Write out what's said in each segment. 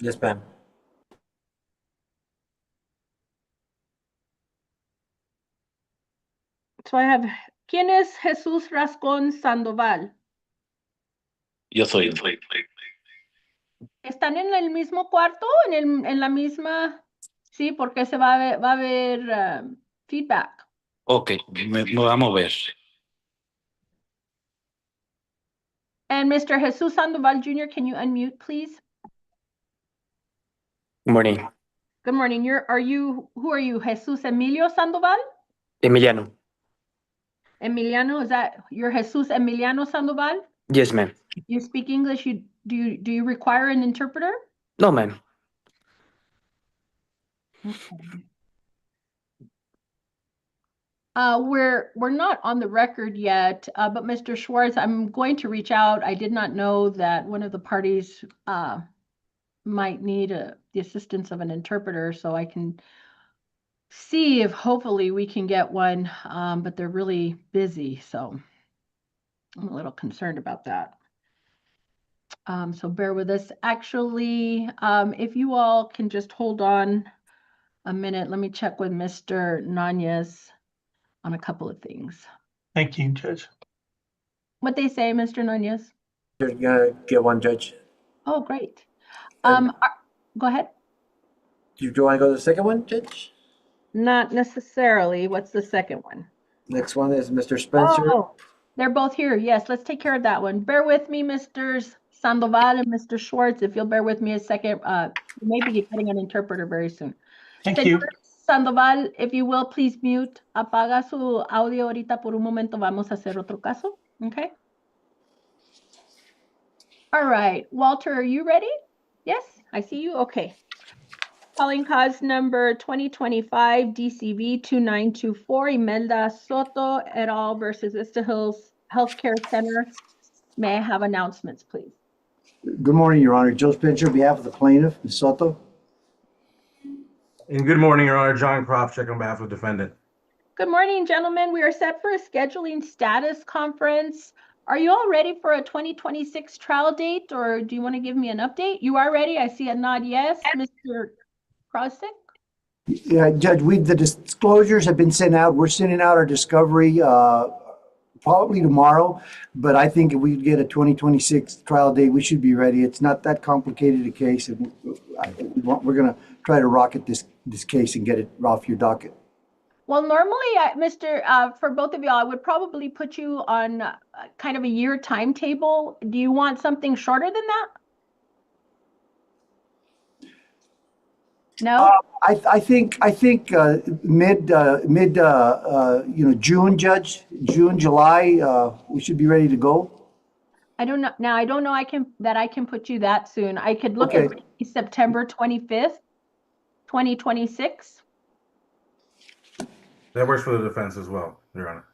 Yes, ma'am. So I have, ¿quién es Jesús Rascón Sandoval? Yo soy. ¿Están en el mismo cuarto? ¿En la misma? Sí, porque se va a ver feedback. Ok, me voy a mover. And Mr. Jesús Sandoval Jr., can you unmute, please? Good morning. Good morning. Who are you, Jesús Emilio Sandoval? Emiliano. Emiliano, is that your Jesús Emiliano Sandoval? Yes, ma'am. You speak English. Do you require an interpreter? No, ma'am. Okay. We're not on the record yet, but Mr. Schwartz, I'm going to reach out. I did not know that one of the parties might need the assistance of an interpreter, so I can see if hopefully we can get one, but they're really busy, so I'm a little concerned about that. So bear with us. Actually, if you all can just hold on a minute, let me check with Mr. Nanez on a couple of things. Thank you, Judge. What they say, Mr. Nanez? You're gonna get one, Judge. Oh, great. And- Go ahead. Do you want to go to the second one, Judge? Not necessarily. What's the second one? Next one is Mr. Spencer. Oh, they're both here. Yes, let's take care of that one. Bear with me, Mr. Sandoval and Mr. Schwartz. If you'll bear with me a second, you may be getting an interpreter very soon. Thank you. Sandoval, if you will, please mute. Apaga su audio ahorita por un momento. Vamos a hacer otro caso. Okay. All right. Walter, are you ready? Yes, I see you. Okay. Calling cause number 2025 DCV 2924, Imelda Soto et al. Versus Vista Hills Healthcare Center. May I have announcements, please? Good morning, Your Honor. Joe Spencer, on behalf of the plaintiff, Ms. Soto. And good morning, Your Honor. John Krofchick on behalf of the defendant. Good morning, gentlemen. We are set for a scheduling status conference. Are you all ready for a 2026 trial date, or do you want to give me an update? You are ready. I see a nod yes. Mr. Krosick? Yeah, Judge, the disclosures have been sent out. We're sending out our discovery probably tomorrow, but I think if we get a 2026 trial date, we should be ready. It's not that complicated a case, and we're going to try to rocket this case and get it off your docket. Well, normally, for both of y'all, I would probably put you on kind of a year timetable. Do you want something shorter than that? No? I think mid June, Judge, June, July, we should be ready to go. I don't know. Now, I don't know I can put you that soon. I could look Okay. at September 25th, 2026. That works for the defense as well, Your Honor.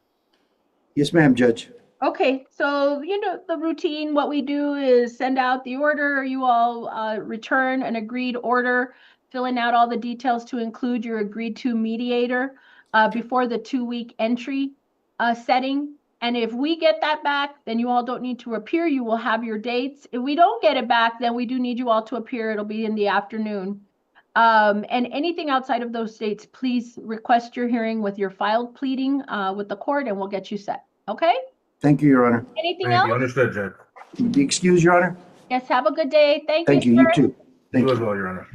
Yes, ma'am, Judge. Okay, so the routine, what we do is send out the order, you all return an agreed order, filling out all the details to include your agreed to mediator before the 2-week entry setting. And if we get that back, then you all don't need to appear. You will have your dates. If we don't get it back, then we do need you all to appear. It'll be in the afternoon. And anything outside of those dates, please request your hearing with your filed pleading with the court, and we'll get you set. Okay? Thank you, Your Honor. Anything Thank else? you. Understood, Judge. Be excused, Your Honor. Yes, have a good day. Thank Thank you, you. You sir. too. Thank You as you. well, Your Honor.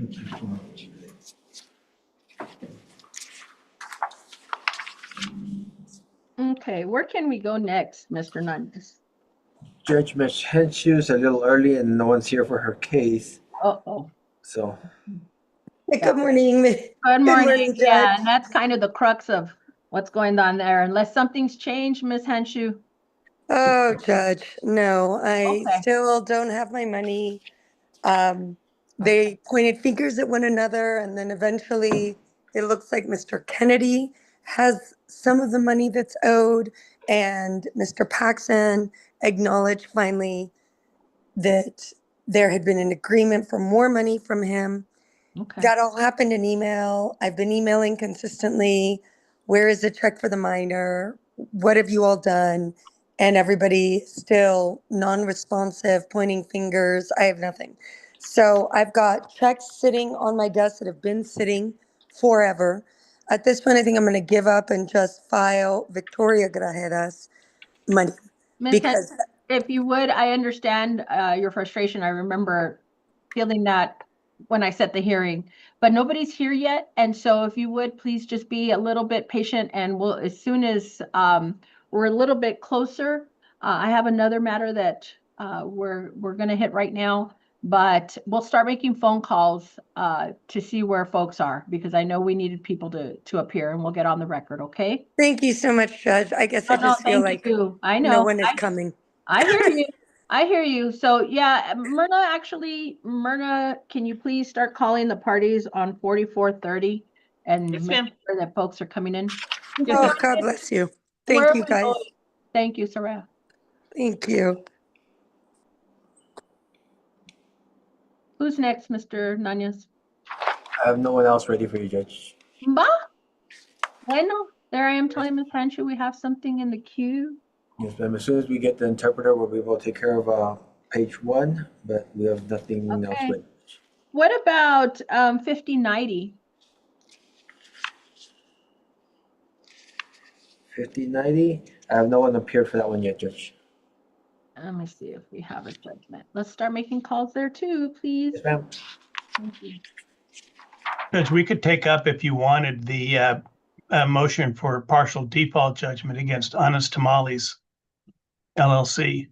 Okay, where can we go next, Mr. Nunes? Judge Ms. Henshue's a little early and no one's here for her case. Uh-oh. So Good morning. Good morning. Judge. Yeah, and that's kind of the crux of what's going on there. Unless something's changed, Ms. Henshu. Oh, Judge, no, I Okay. still don't have my money. They pointed fingers at one another, and then eventually it looks like Mr. Kennedy has some of the money that's owed, and Mr. Paxson acknowledged finally that there had been an agreement for more money from him. Okay. That all happened in email. I've been emailing consistently. Where is the check for the minor? What have you all done? And everybody still non-responsive, pointing fingers. I have nothing. So I've got checks sitting on my desk that have been sitting forever. At this point, I think I'm going to give up and just file Victoria Grajeras money Ms. Hen, because if you would, I understand your frustration. I remember feeling that when I set the hearing, but nobody's here yet. And so if you would, please just be a little bit patient and we'll, as soon as we're a little bit closer, I have another matter that we're gonna hit right now, but we'll start making phone calls to see where folks are because I know we needed people to appear and we'll get on the record, okay? thank you so much, Judge. I guess I Oh, no, just feel thank like you. I no know. one is coming. I hear you. I hear you. So yeah, Myrna, can you please start calling the parties on 4430 and Yes, make ma'am. sure that folks are coming in? Oh, God bless you. Where Thank are you, we guys. going? Thank you, Sarah. Thank you. Who's next, Mr. Nunez? I have no one else ready for you, Judge. Ba? Bueno, there I am telling Ms. Hanshu we have something in the queue. Yes, ma'am. As soon as we get the interpreter, we'll be able to take care of page 1, but we have nothing else Okay. ready. What about 5090? 5090. I have no one appeared for that one yet, Judge. Let me see if we have a judgment. Let's start making calls there too, please. Yes, ma'am. Thank you. Judge, we could take up, if you wanted, the motion for partial default judgment against Honest Tamales LLC.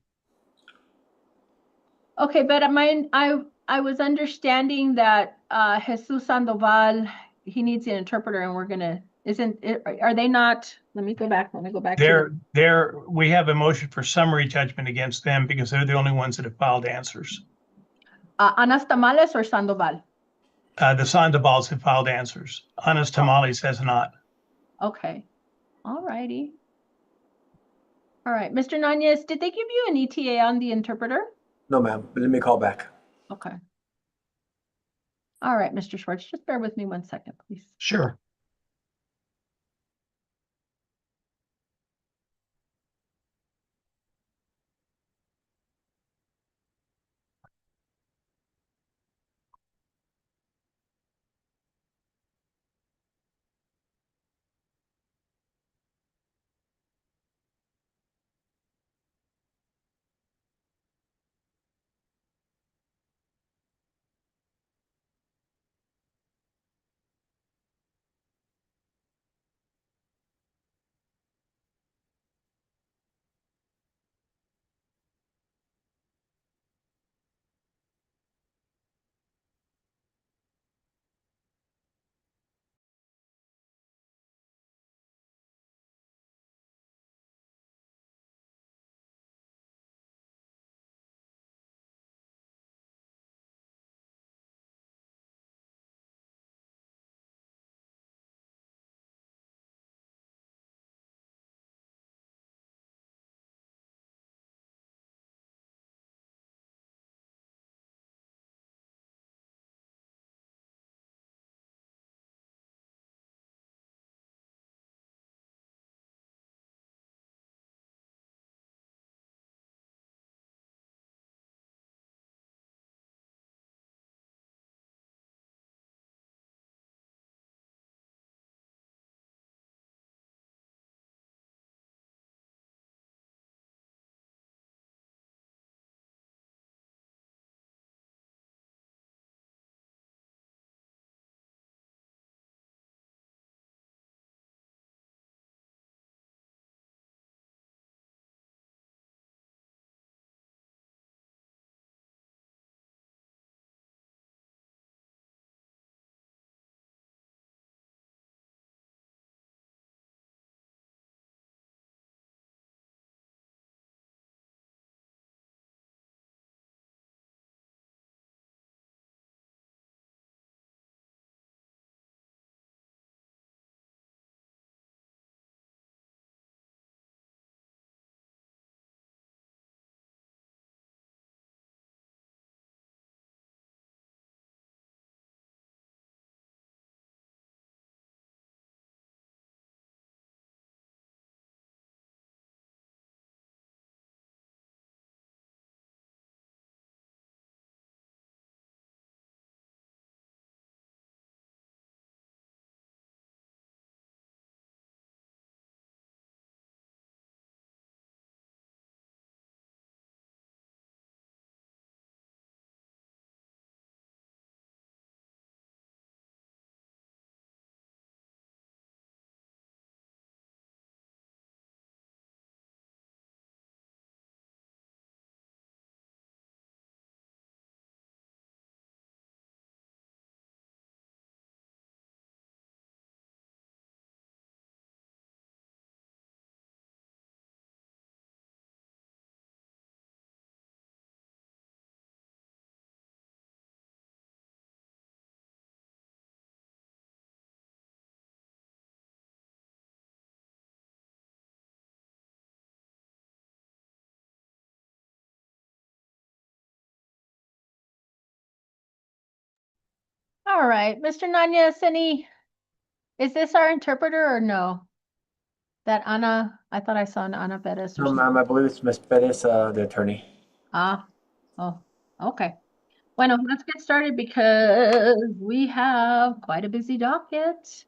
Okay, but I was understanding that Jesus Sandoval, he needs an interpreter and we're gonna, are they not, let me go back to We have a motion for summary judgment against them because they're the only ones that have filed answers. Anas Tamales or Sandoval? The Sandovals have filed answers. Honest Tamales has not. Okay, all righty. All right, Mr. Nunez, did they give you an ETA on the interpreter? No, ma'am. But let me call back. Okay. All right, Mr. Schwartz, just bear with me 1 second, please. Sure. All right, Mr. Nanya, is this our interpreter or no? That Ana, I thought I saw an Ana Perez or No, something. ma'am, I believe it's Ms. Perez, the attorney. Oh, okay. Bueno, let's get started because we have quite a busy docket.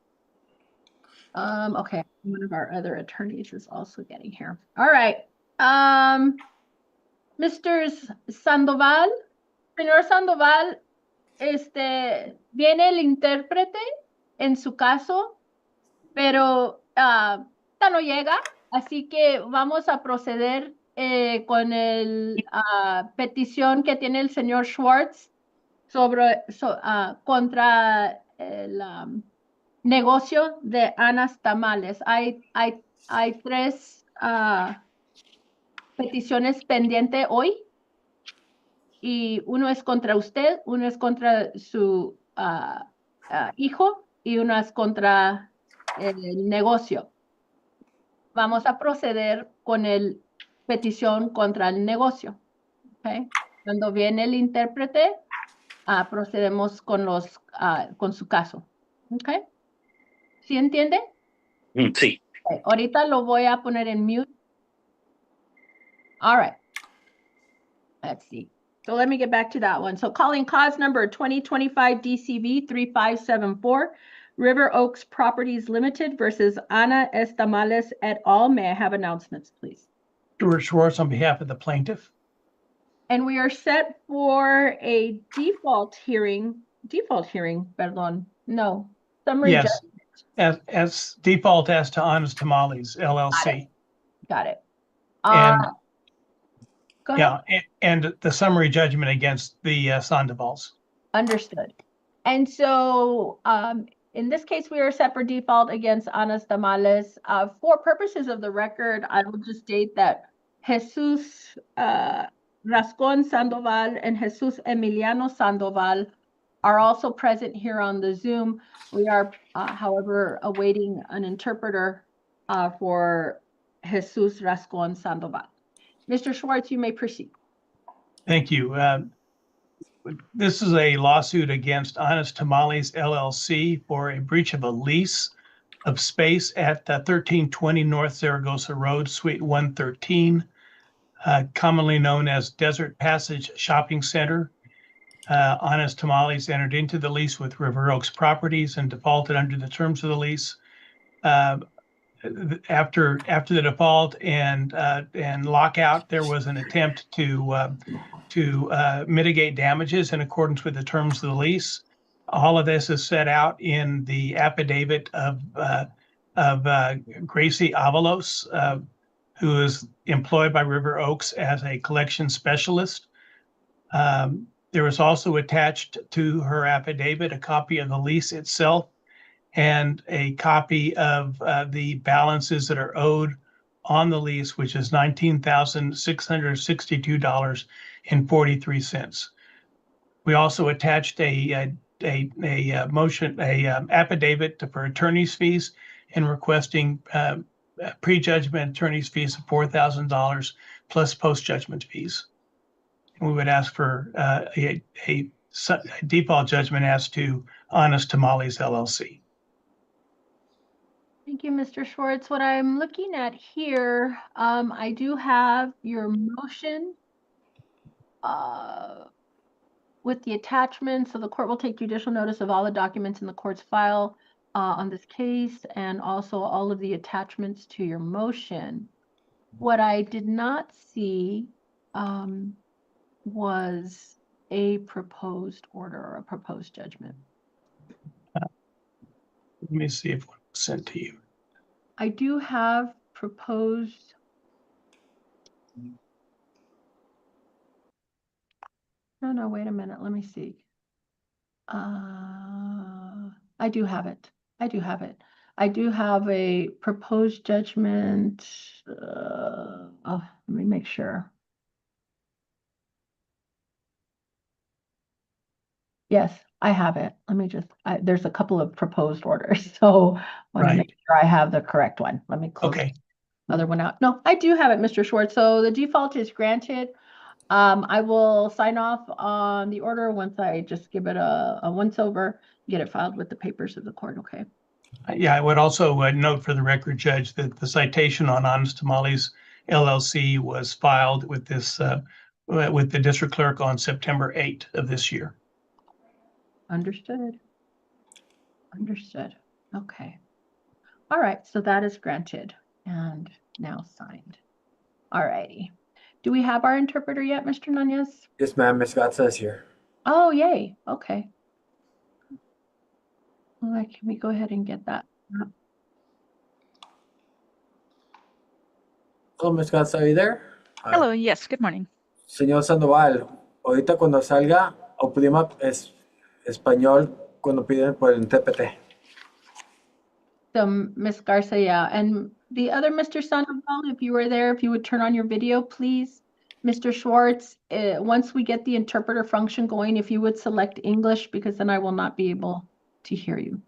Okay, one of our other attorneys is also getting here. All right. Mr. Sandoval, señor Sandoval, viene el intérprete en su caso, pero no llega, así que vamos a proceder con el petición que tiene el señor Schwartz contra el negocio de Ana's Tamales. Hay tres peticiones pendientes hoy y uno es contra usted, uno es contra su hijo y uno es contra el negocio. Vamos a proceder con el petición contra el negocio. ¿Okay? Cuando viene el intérprete, procedemos con con su caso. ¿Okay? ¿Sí entiende? Sí. Okay. Ahorita lo voy a poner en mute. All right. Let's see. So let me get back to that one. So calling cause number 2025 DCV 3574, River Oaks Properties Limited versus Ana Estamales et al. May I have announcements, please? Stuart Schwartz on behalf of the plaintiff. And we are set for a default hearing, perdón, no, summary Yes, judgment. as default as to Honest Tamales LLC. Got it. And Go ahead. yeah, and the summary judgment against the Sandovals. Understood. And so in this case, we are set for default against Ana's Tamales. For purposes of the record, I will just state that Jesus Rascon Sandoval and Jesus Emiliano Sandoval are also present here on the Zoom. We are, however, awaiting an interpreter for Jesus Rascon Sandoval. Mr. Schwartz, you may proceed. Thank you. This is a lawsuit against Honest Tamales LLC for a breach of a lease of space at 1320 North Zaragoza Road, Suite 113, commonly known as Desert Passage Shopping Center. Honest Tamales entered into the lease with River Oaks Properties and defaulted under the terms of the lease. After the default and lockout, there was an attempt to mitigate damages in accordance with the terms of the lease. All of this is set out in the affidavit of Gracie Avalos, who is employed by River Oaks as a collection specialist. There was also attached to her affidavit a copy of the lease itself and a copy of the balances that are owed on the lease, which is $19,662.43. We also attached a affidavit for attorney's fees and requesting pre-judgment attorney's fees of $4,000 plus post-judgment fees. And we would ask for a default judgment as to Honest Tamales LLC. Thank you, Mr. Schwartz. What I'm looking at here, I do have your motion with the attachment. So the court will take judicial notice of all the documents in the court's file on this case and also all of the attachments to your motion. What I did not see was a proposed order or a proposed judgment. Let me see if it was sent to you. I do have proposed. No, wait a minute. Let me see. I do have it. I do have a proposed judgment. Let me make sure. Yes, I have it. Let me just, there's a couple of proposed orders. So I want to make sure I have the correct one. Let me close the other one out. No, I do have it, Mr. Schwartz. So the default is granted. I will sign off on the order once I just give it a once over, get it filed with the papers of the court, okay? Yeah, I would also note for the record, Judge, that the citation on Honest Tamales LLC was filed with this, with the district clerk on September 8th of this year. Understood. Understood. Okay. All right, so that is granted and now signed. All righty. Do we have our interpreter yet, Mr. Nunez? Yes, ma'am, Ms. Gatsa is here. Oh, yay. Okay. All right, can we go ahead and get that? Hello, Ms. Gatsa, are you there? Hello, yes, good morning. Señor Sandoval, ahorita cuando salga, oprima español cuando piden por el intérprete. So Ms. Garza, yeah, and the other Mr. Sandoval, if you were there, if you would turn on your video, please. Mr. Schwartz, once we get the interpreter function going, if you would select English, because then I will not be able to hear you.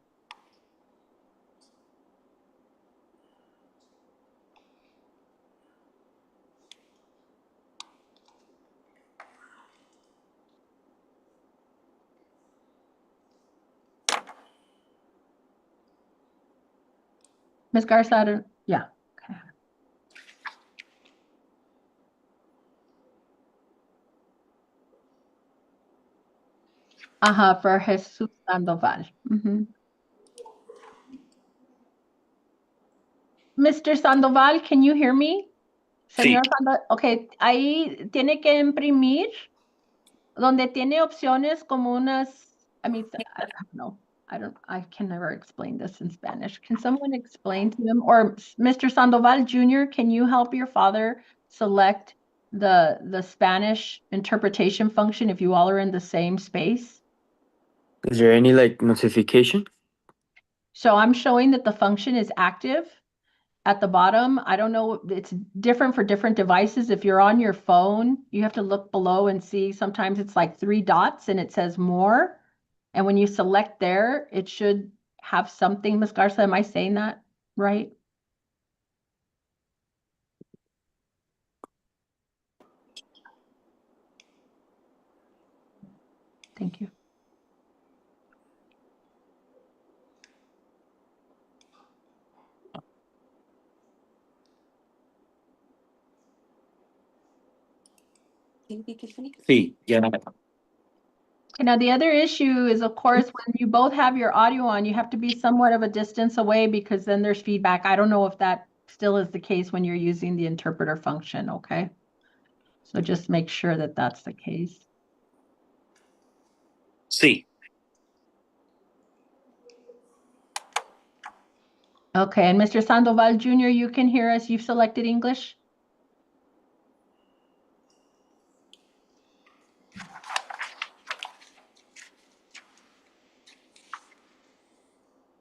Ms. Garza, yeah, okay. For Jesus Sandoval. Mr. Sandoval, can you hear me? Señor Sandoval, okay, ahí tiene que imprimir donde tiene opciones como unas, I mean, I don't know. I can never explain this in Spanish. Can someone explain to them? Or Mr. Sandoval Jr., can you help your father select the Spanish interpretation function if you all are in the same space? Is there any like notification? So I'm showing that the function is active at the bottom. I don't know, it's different for different devices. If you're on your phone, you have to look below and see, sometimes it's like 3 dots and it says more. And when you select there, it should have something. Ms. Garza, am I saying that right? Thank you. Sí, ya no. Okay, now the other issue is, of course, when you both have your audio on, you have to be somewhat of a distance away because then there's feedback. I don't know if that still is the case when you're using the interpreter function, okay? So just make sure that that's the case. Sí, Okay, and Mr. Sandoval Jr., you can hear us. You've selected English?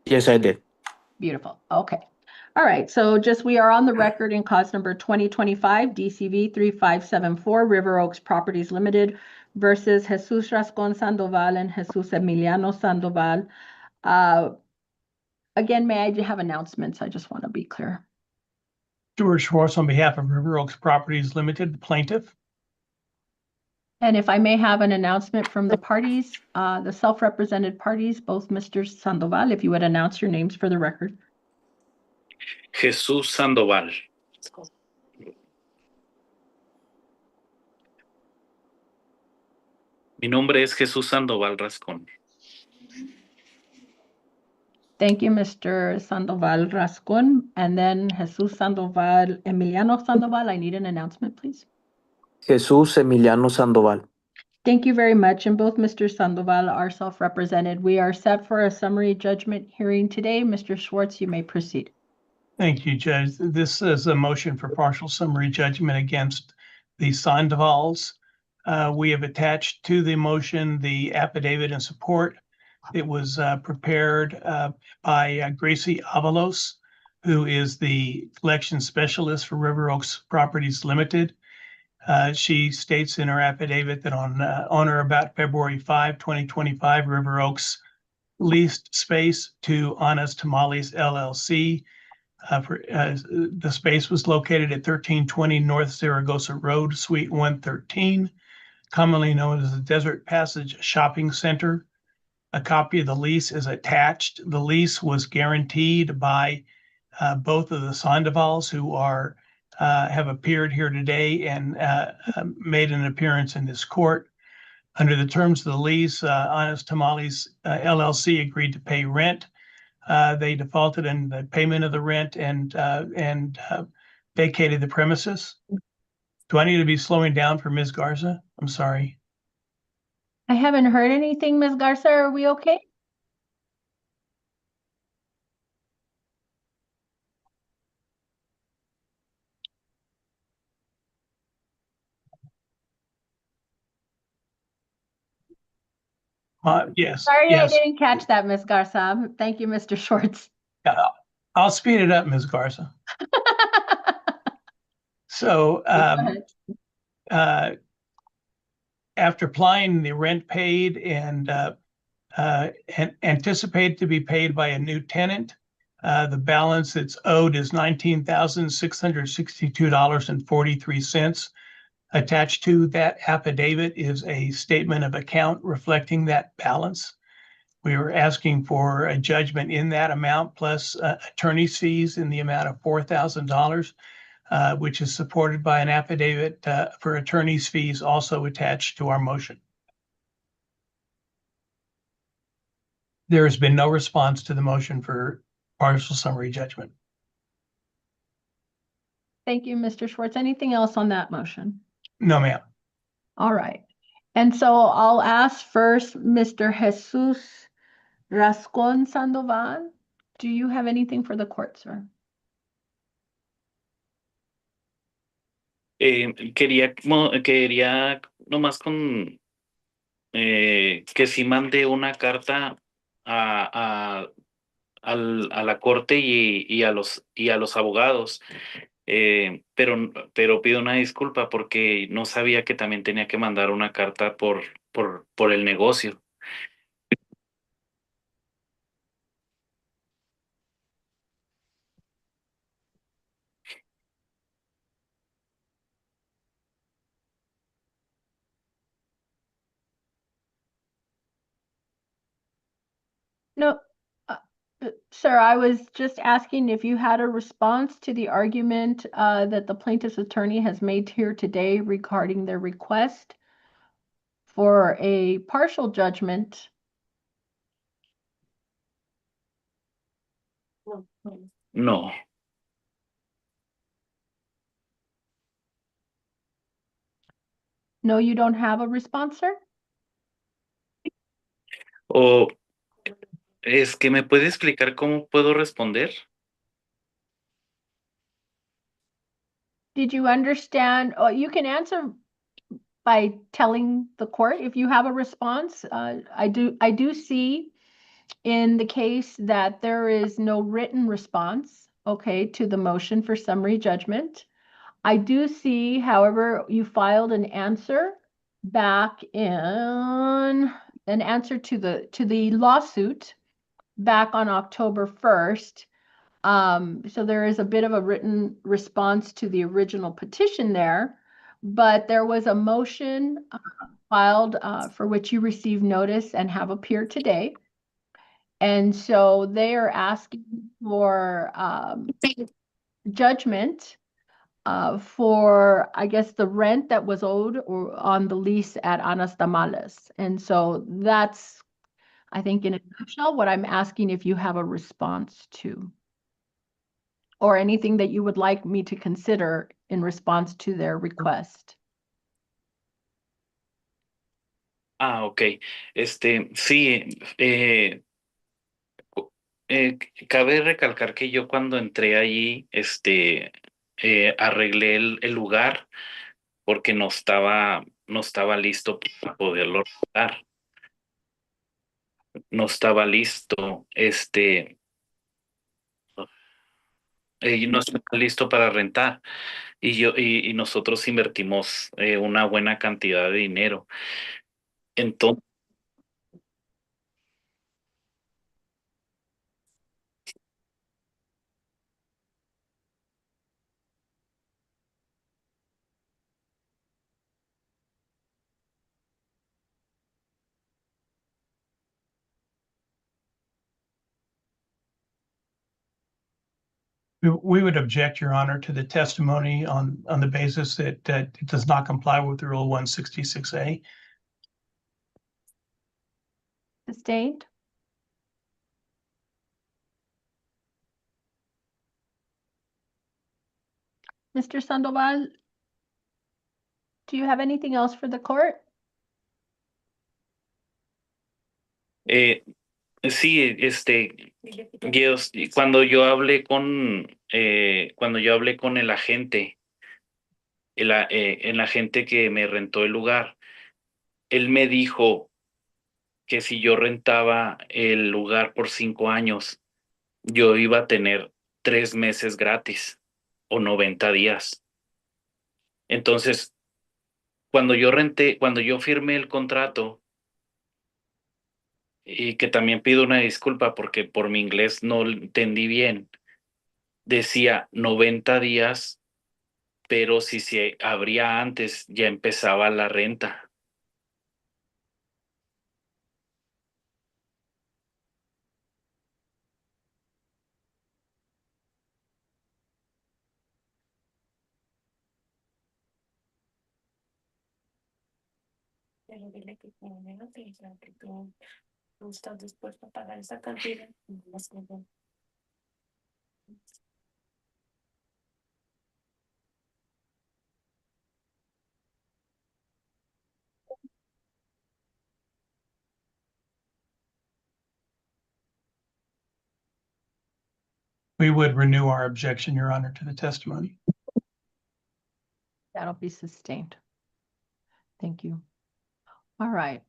Yes, I did. Beautiful. Okay. All right. So just we are on the record in cause number 2025 DCV 3574 River Oaks Properties Limited versus Jesus Rascon Sandoval and Jesus Emiliano Sandoval. Again, may I have announcements? I just want to be clear. Stuart Schwartz on behalf of River Oaks Properties Limited, the plaintiff. And if I may have an announcement from the parties, the self-represented parties, both Mr. Sandoval, if you would announce your names for the record. Jesús Sandoval. Mi nombre es Jesús Sandoval Rascón. Thank you, Mr. Sandoval Rascon. And then Jesus Sandoval, Emiliano Sandoval, I need an announcement, please. Jesús Emiliano Sandoval. Thank you very much. And both Mr. Sandoval are self-represented. We are set for a summary judgment hearing today. Mr. Schwartz, you may proceed. Thank you, Judge. This is a motion for partial summary judgment against the Sandovals. We have attached to the motion the affidavit in support. It was prepared by Gracie Avalos, who is the collection specialist for River Oaks Properties Limited. She states in her affidavit that on or about February 5, 2025, River Oaks leased space to Honest Tamales LLC The space was located at 1320 North Zaragoza Road, Suite 113, commonly known as the Desert Passage Shopping Center. A copy of the lease is attached. The lease was guaranteed by both of the Sandovals, who have appeared here today and made an appearance in this court. Under the terms of the lease, Honest Tamales LLC agreed to pay rent. They defaulted in the payment of the rent and vacated the premises. Do I need to be slowing down for Ms. Garza? I'm sorry. I haven't heard anything, Ms. Garza. Are we okay? Yes. Sorry, yes. I didn't catch that, Ms. Garza. Thank you, Mr. Schwartz. I'll speed it up, Ms. Garza. So after applying the rent paid and anticipate to be paid by a new tenant, the balance that's owed is $19,662.43. Attached to that affidavit is a statement of account reflecting that balance. We were asking for a judgment in that amount plus attorney's fees in the amount of $4,000, which is supported by an affidavit for attorney's fees also attached to our motion. There has been no response to the motion for partial summary judgment. Thank you, Mr. Schwartz. Anything else on that motion? No, ma'am. All right. And so I'll ask first Mr. Jesus Rascon Sandoval. Do you have anything for the court, sir? Quería nomás con que si mande una carta a la corte y a los abogados, pero pido una disculpa porque no sabía que también tenía que mandar una carta por el negocio. No, sir, I was just asking if you had a response to the argument that the plaintiff's attorney has made here today regarding their request for a partial judgment. No. No, you don't have a response, sir? O es que me puede explicar cómo puedo responder. Did you understand? You can answer by telling the court if you have a response. I do see in the case that there is no written response, okay, to the motion for summary judgment. I do see, however, you filed an answer back in an answer to the lawsuit back on October 1st. So there is a bit of a written response to the original petition there, but there was a motion filed for which you received notice and have appeared today. And so they are asking for judgment for, I guess, the rent that was owed or on the lease at Anas Tamales. And so that's, I think, in a nutshell, what I'm asking if you have a response to, or anything that you would like me to consider in response to their request. Ok. Sí, cabe recalcar que yo cuando entré allí, arreglé el lugar porque no estaba listo para poderlo rentar. No estaba listo, no estaba listo para rentar. Y nosotros invertimos una buena cantidad de dinero. Entonces, We would object, Your Honor, to the testimony on the basis that it does not comply with Rule 166A. Sustained? Mr. Sandoval, do you have anything else for the court? Sí, cuando yo hablé con el agente, el agente que me rentó el lugar, él me dijo que si yo rentaba el lugar por 5 años, yo iba a tener 3 meses gratis o 90 días. Entonces, cuando yo firmé el contrato, y que también pido una disculpa porque por mi inglés no lo entendí bien, decía 90 días, pero si se abría antes, ya empezaba la renta. Pero dile que primero te dijeron que tú estás dispuesto a pagar esa cantidad. We would renew our objection, Your Honor, to the testimony. That'll be sustained. Thank you. All right.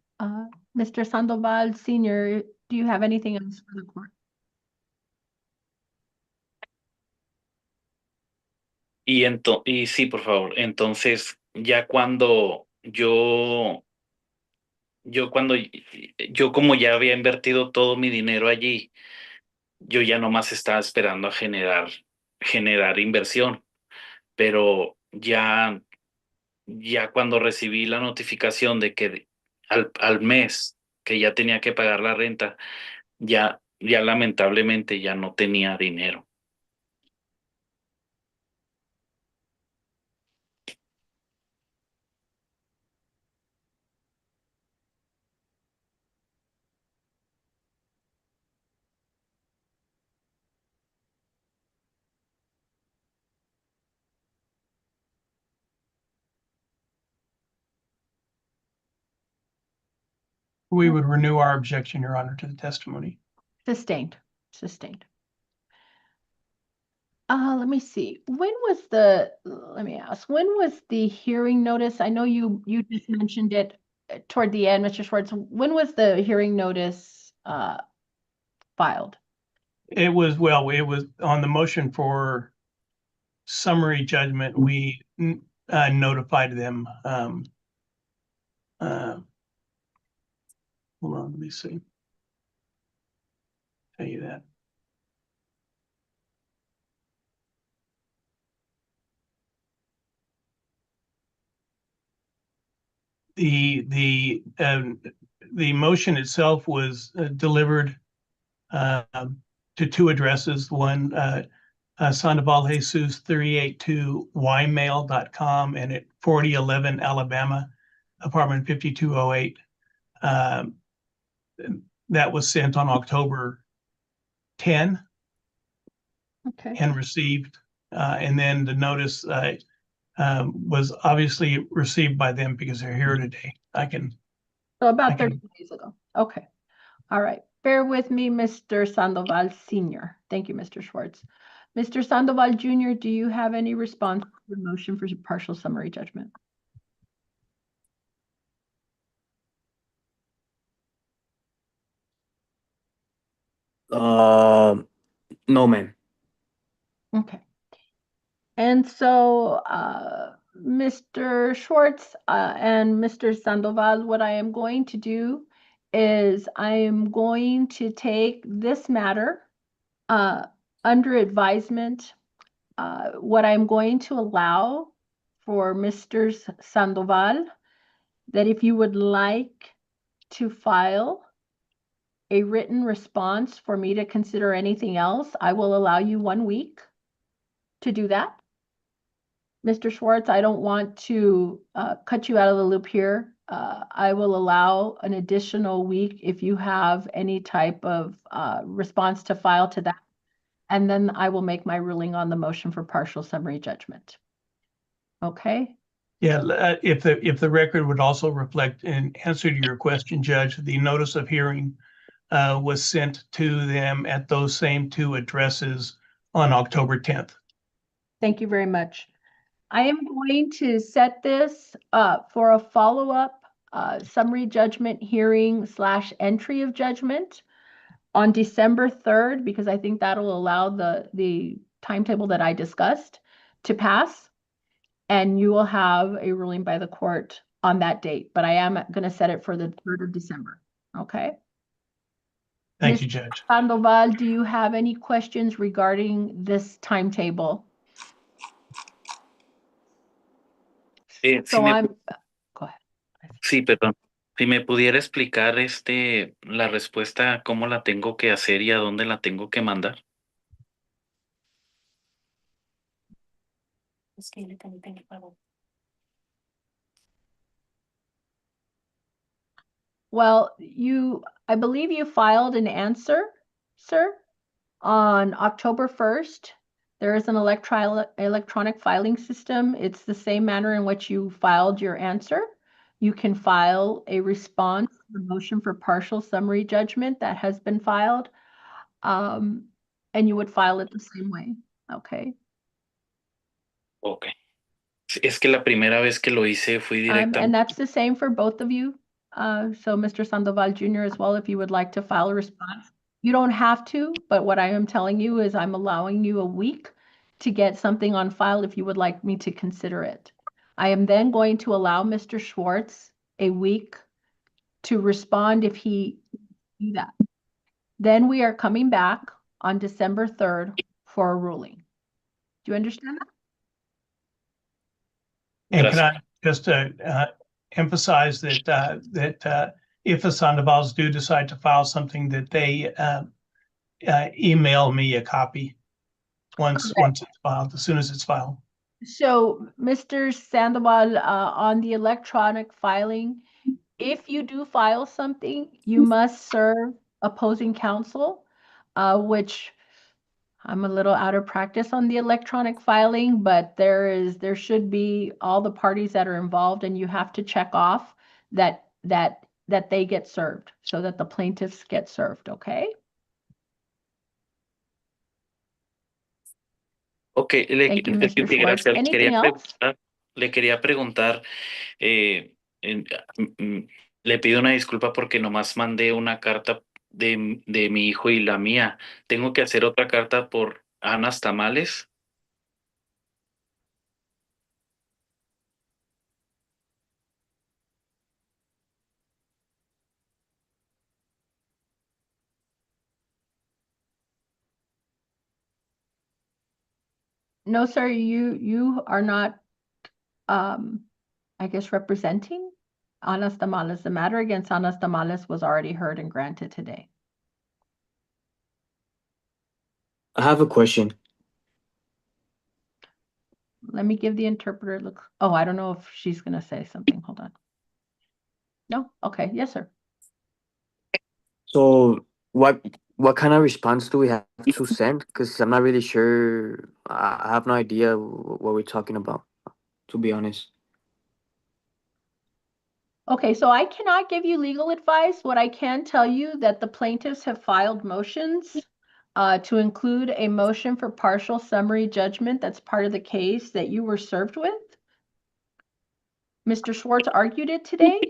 Mr. Sandoval Senior, do you have anything else for the court? Y sí, por favor. Entonces, ya cuando yo como ya había invertido todo mi dinero allí, yo ya nomás estaba esperando a generar inversión, pero ya cuando recibí la notificación de que al mes que ya tenía que pagar la renta, ya lamentablemente ya no tenía dinero. We would renew our objection, Your Honor, to the testimony. Sustained. Sustained. Let me see. Let me ask, when was the hearing notice? I know you just mentioned it toward the end, Mr. Schwartz. When was the hearing notice filed? It was on the motion for summary judgment. We notified them. Hold on, let me see. Tell you that. The motion itself was delivered to 2 addresses. One, Sandoval Jesus 382ymail.com and at 4011 Alabama, apartment 5208. That was sent on October 10 Okay. and received. And then the notice was obviously received by them because they're here today. So about 30 days ago. Okay. All right. Bear with me, Mr. Sandoval Senior. Thank you, Mr. Schwartz. Mr. Sandoval Jr., do you have any response to the motion for partial summary judgment? No, ma'am. Okay. And so, Mr. Schwartz and Mr. Sandoval, what I am going to do is I am going to take this matter under advisement. What I'm going to allow for Mr. Sandoval, that if you would like to file a written response for me to consider anything else, I will allow you 1 week. to do that. Mr. Schwartz, I don't want to cut you out of the loop here. I will allow an additional week if you have any type of response to file to that. And then I will make my ruling on the motion for partial summary judgment. Okay? Yeah, if the record would also reflect, in answer to your question, Judge, the notice of hearing was sent to them at those same two addresses on October 10th. Thank you very much. I am going to set this for a follow-up summary judgment hearing / entry of judgment on December 3rd, because I think that'll allow the timetable that I discussed to pass. And you will have a ruling by the court on that date, but I am going to set it for the 3rd of December. Okay? Thank you, Mr. Judge. Sandoval, do you have any questions regarding this timetable? So I'm, go ahead. Sí, perdón. Si me pudiera explicar la respuesta, cómo la tengo que hacer y a dónde la tengo que mandar. Es que le tengo que pagar. Well, I believe you filed an answer, sir, on October 1st. There is an electronic filing system. It's the same manner in which you filed your answer. You can file a response to the motion for partial summary judgment that has been filed, and you would file it the same way. Okay. Ok. Es que la primera vez que lo hice fui And directamente. that's the same for both of you. So Mr. Sandoval Jr. as well, if you would like to file a response. You don't have to, but what I am telling you is I'm allowing you a week to get something on file if you would like me to consider it. I am then going to allow Mr. Schwartz a week to respond if he do that. Then we are coming back on December 3rd for a ruling. Do you understand that? And can Gracias. I just emphasize that if the Sandovals do decide to file something, that they email me a copy once it's filed, as soon as it's filed. So, Mr. Sandoval, on the electronic filing, if you do file something, you must serve opposing counsel, which I'm a little out of practice on the electronic filing, but there should be all the parties that are involved, and you have to check off that they get served so that the plaintiffs get served, okay? Ok, Thank you, Mr. Schwartz. gracias. Anything else? Le quería preguntar, le pido una disculpa porque nomás mandé una carta de mi hijo y la mía. ¿Tengo que hacer otra carta por Anas Tamales? No, sir, you are not, I guess, representing Anas Tamales. The matter against Anas Tamales was already heard and granted today. I have a question. Let me give the interpreter a look. Oh, I don't know if she's going to say something. Hold on. No? Okay. Yes, sir. So what kind of response do we have to send? Because I'm not really sure. I have no idea what we're talking about, to be honest. Okay, so I cannot give you legal advice. What I can tell you that the plaintiffs have filed motions to include a motion for partial summary judgment that's part of the case that you were served with. Mr. Schwartz argued it today.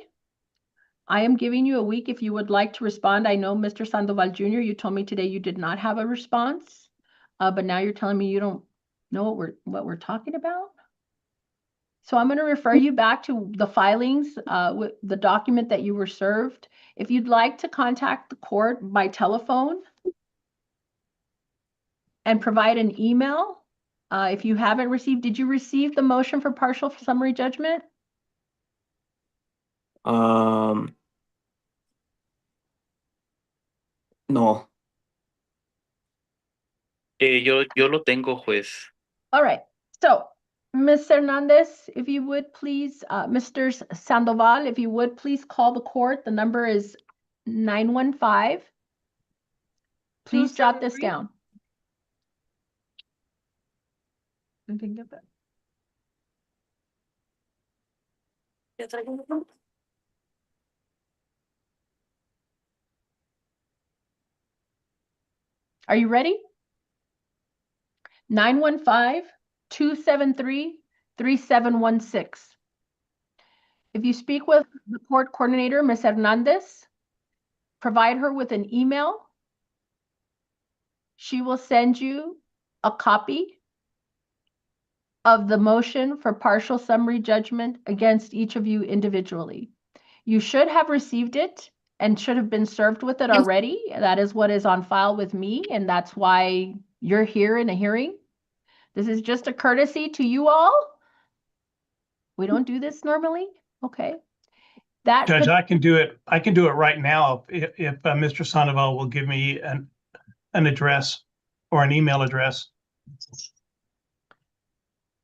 I am giving you a week if you would like to respond. I know, Mr. Sandoval Jr., you told me today you did not have a response, but now you're telling me you don't know what we're talking about. So I'm going to refer you back to the filings, with the document that you were served. If you'd like to contact the court by telephone and provide an email, if you haven't received, did you receive the motion for partial summary judgment? No. Yo lo tengo, juez. All right, so Ms. Hernandez, if you would please, Mr. Sandoval, if you would please call the court. The number is 915. Please jot this down. I think of it. Ya traigo uno. Are you ready? 915-273-3716. If you speak with the court coordinator, Ms. Hernandez, provide her with an email. She will send you a copy of the motion for partial summary judgment against each of you individually. You should have received it and should have been served with it already. That is what is on file with me, and that's why you're here in a hearing. This is just a courtesy to you all. We don't do this normally, okay? That Judge, could, I can do it. I can do it right now if Mr. Sandoval will give me an address or an email address.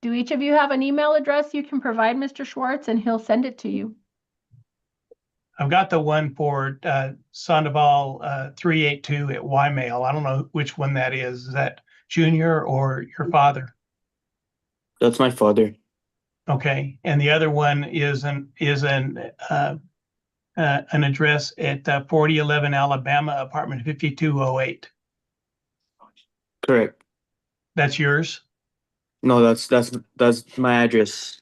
do each of you have an email address you can provide Mr. Schwartz, and he'll send it to you? I've got the one for Sandoval 382 at Ymail. I don't know which one that is. Is that Junior or your father? That's my father. Okay, and the other one is an address at 4011 Alabama, apartment 5208. Correct. That's yours? No, that's my address.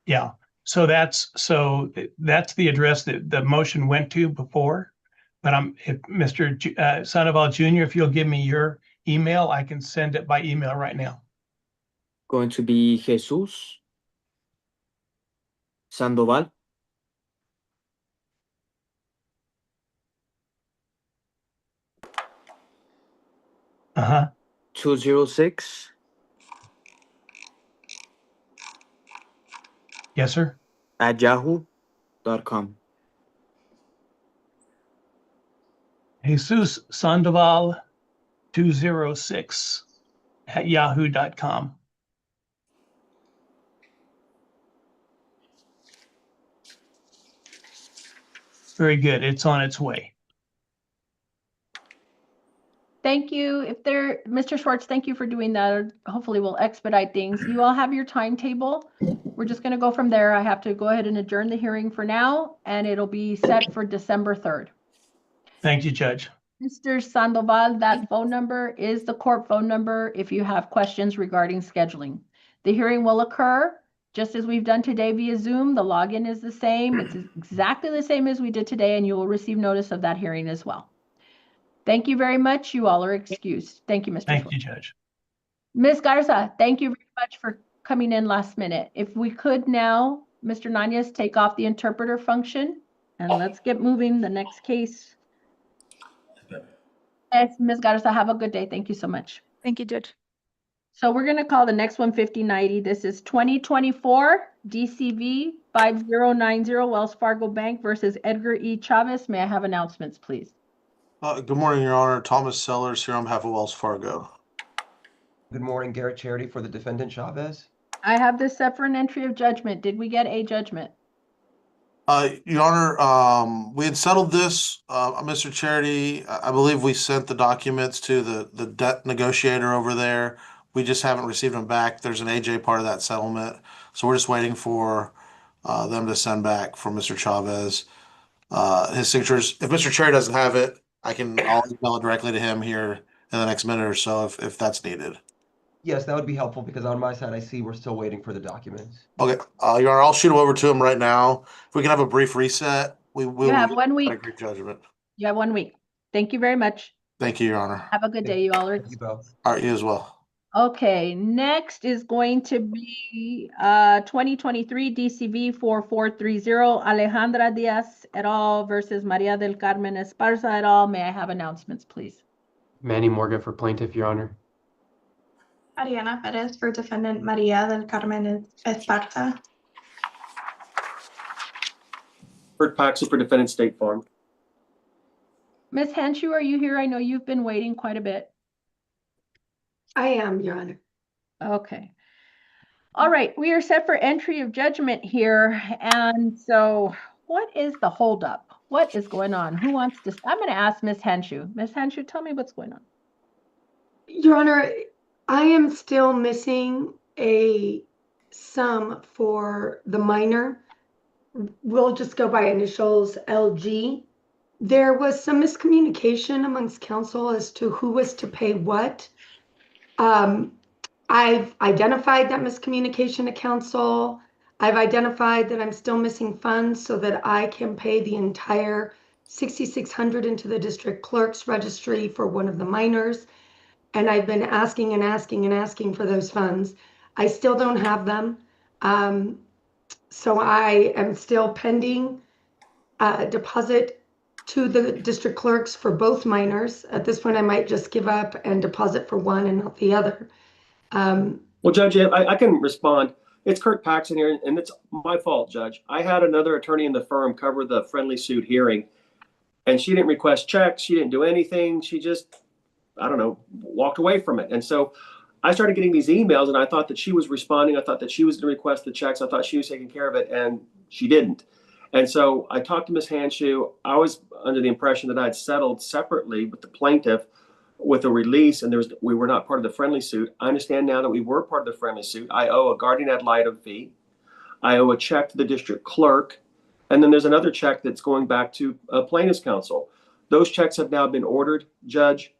Yeah. So that's the address that the motion went to before. But if Mr. Sandoval Jr., if you'll give me your email, I can send it by email right now. Going to be Jesus Sandoval. Uh-huh. 206 Yes, sir. at yahoo.com. Jesus Sandoval 206 at yahoo.com. Very good. It's on its way. Thank you. Mr. Schwartz, thank you for doing that. Hopefully we'll expedite things. You all have your timetable. We're just going to go from there. I have to go ahead and adjourn the hearing for now, and it'll be set for December 3rd. Thank you, Judge. Mr. Sandoval, that phone number is the court phone number if you have questions regarding scheduling. The hearing will occur just as we've done today via Zoom. The login is the same. It's exactly the same as we did today, and you will receive notice of that hearing as well. Thank you very much. You all are excused. Thank you, Mr. Thank Schwartz. you, Judge. Ms. Garza, thank you very much for coming in last minute. If we could now, Mr. Nanez, take off the interpreter function, and let's get moving. The next case. Yes, Ms. Garza, have a good day. Thank you so much. Thank you, Judge. So we're going to call the next one 5090. This is 2024 DCV 5090 Wells Fargo Bank versus Edgar E. Chavez. May I have announcements, please? Good morning, Your Honor. Thomas Sellers here on behalf of Wells Fargo. Good morning, Garrett Charity for the defendant Chavez. I have this set for an entry of judgment. Did we get a judgment? Your Honor, we had settled this, Mr. Charity. I believe we sent the documents to the debt negotiator over there. We just haven't received them back. There's an AJ part of that settlement. So we're just waiting for them to send back from Mr. Chavez his signatures. If Mr. Charity doesn't have it, I'll email it directly to him here in the next minute or so if that's needed. Yes, that would be helpful because on my side, I see we're still waiting for the documents. Okay, Your Honor, I'll shoot them over to him right now. If we can have a brief reset, we will. You have 1 week. A great judgment. You have 1 week. Thank you very much. Thank you, Your Honor. Have a good day. You all are. Thank you both. All right, you as well. Okay, next is going to be 2023 DCV 4430 Alejandra Diaz et al. Versus Maria del Carmen Esparza et al. May I have announcements, please? Manny Morgan for plaintiff, Your Honor. Ariana Perez for defendant Maria del Carmen Esparza. Bert Paxel for defendant State Farm. Ms. Hanshu, are you here? I know you've been waiting quite a bit. I am, Your Honor. Okay. All right, we are set for entry of judgment here. And so what is the holdup? What is going on? Who wants to? I'm going to ask Ms. Henshu. Ms. Henshu, tell me what's going on. Your Honor, I am still missing a sum for the minor. We'll just go by initials LG. There was some miscommunication amongst counsel as to who was to pay what. I've identified that miscommunication to counsel. I've identified that I'm still missing funds so that I can pay the entire $6,600 into the district clerk's registry for one of the minors. And I've been asking and asking and asking for those funds. I still don't have them. So I am still pending deposit to the district clerks for both minors. At this point, I might just give up and deposit for one and not the other. Well, Judge, I can respond. It's Kurt Paxson here, and it's my fault, Judge. I had another attorney in the firm cover the friendly suit hearing, and she didn't request checks. She didn't do anything. She just, I don't know, walked away from it. And so I started getting these emails, and I thought that she was responding. I thought that she was going to request the checks. I thought she was taking care of it, and she didn't. And so I talked to Ms. Hanshu. I was under the impression that I had settled separately with the plaintiff with a release, and we were not part of the friendly suit. I understand now that we were part of the friendly suit. I owe a guardian ad litem fee. I owe a check to the district clerk. And then there's another check that's going back to plaintiff's counsel. Those checks have now been ordered, Judge.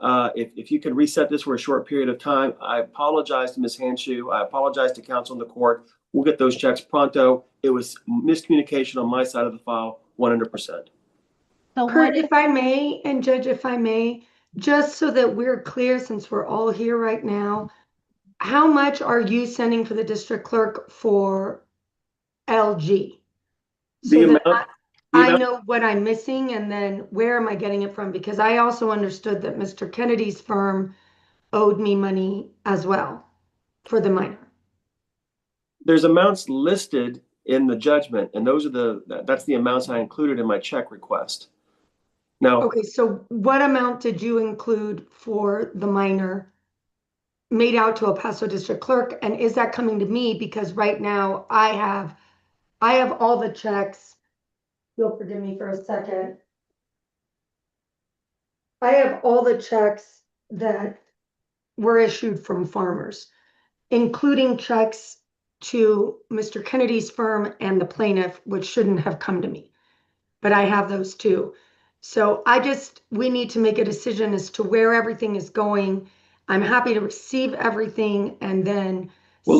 If you can reset this for a short period of time, I apologize to Ms. Hanshu. I apologize to counsel in the court. We'll get those checks pronto. It was miscommunication on my side of the file, 100%. So Kurt, if I may, and Judge, if I may, just so that we're clear, since we're all here right now, how much are you sending for the district clerk for LG? So that I know what I'm missing, and then where am I getting it from? Because I also understood that Mr. Kennedy's firm owed me money as well for the minor. There's amounts listed in the judgment, and that's the amounts I included in my check request. Now, okay, so what amount did you include for the minor made out to El Paso district clerk? And is that coming to me? Because right now I have all the checks. You'll forgive me for a second. I have all the checks that were issued from farmers, including checks to Mr. Kennedy's firm and the plaintiff, which shouldn't have come to me, but I have those too. So we need to make a decision as to where everything is going. I'm happy to receive everything and then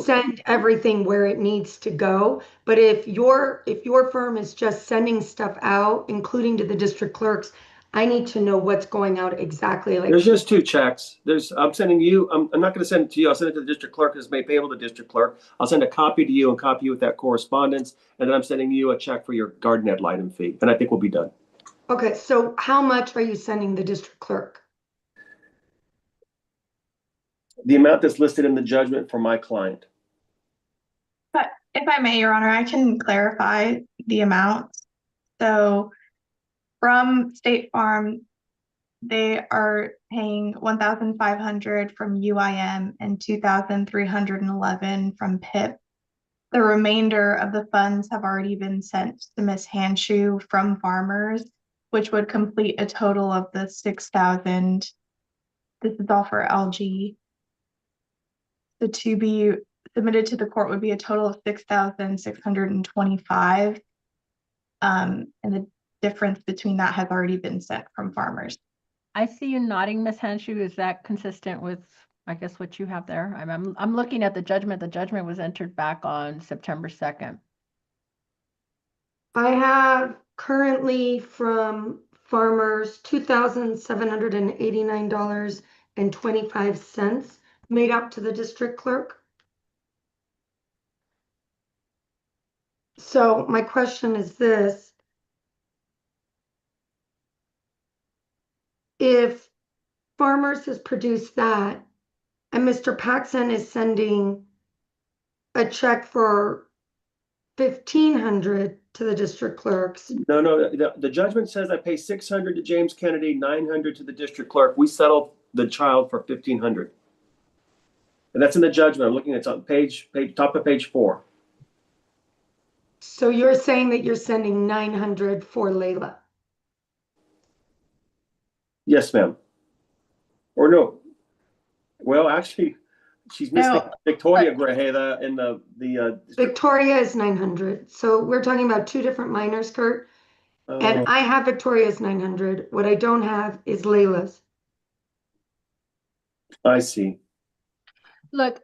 send everything where it needs to go. But if your firm is just sending stuff out, including to the district clerks, I need to know what's going out exactly. Like, there's just two checks. I'm sending you, I'm not going to send it to you. I'll send it to the district clerk as made payable to the district clerk. I'll send a copy to you and copy you with that correspondence. And then I'm sending you a check for your guardian ad litem fee. And I think we'll be done. Okay, so how much are you sending the district clerk? The amount that's listed in the judgment for my client. But if I may, Your Honor, I can clarify the amount. So from State Farm, they are paying $1,500 from UIM and $2,311 from PIP. The remainder of the funds have already been sent to Ms. Hanshu from farmers, which would complete a total of the $6,000. This is all for LG. So to be submitted to the court would be a total of $6,625. And the difference between that has already been sent from farmers. I see you nodding, Ms. Hanshu. Is that consistent with, I guess, what you have there? I'm looking at the judgment. The judgment was entered back on September 2nd. I have currently from farmers $2,789.25 made up to the district clerk. So my question is this: if farmers has produced that and Mr. Paxson is sending a check for $1,500 to the district clerks. No, the judgment says I pay $600 to James Kennedy, $900 to the district clerk. We settled the child for $1,500. And that's in the judgment. I'm looking at on top of page 4. So you're saying that you're sending 900 for Layla? Yes, ma'am. Or no. Well, actually, she's missing No, Victoria Grajeda in the Victoria is 900. So we're talking about two different minors, Kurt. And I have Victoria's 900. What I don't have is Layla's. I see. look,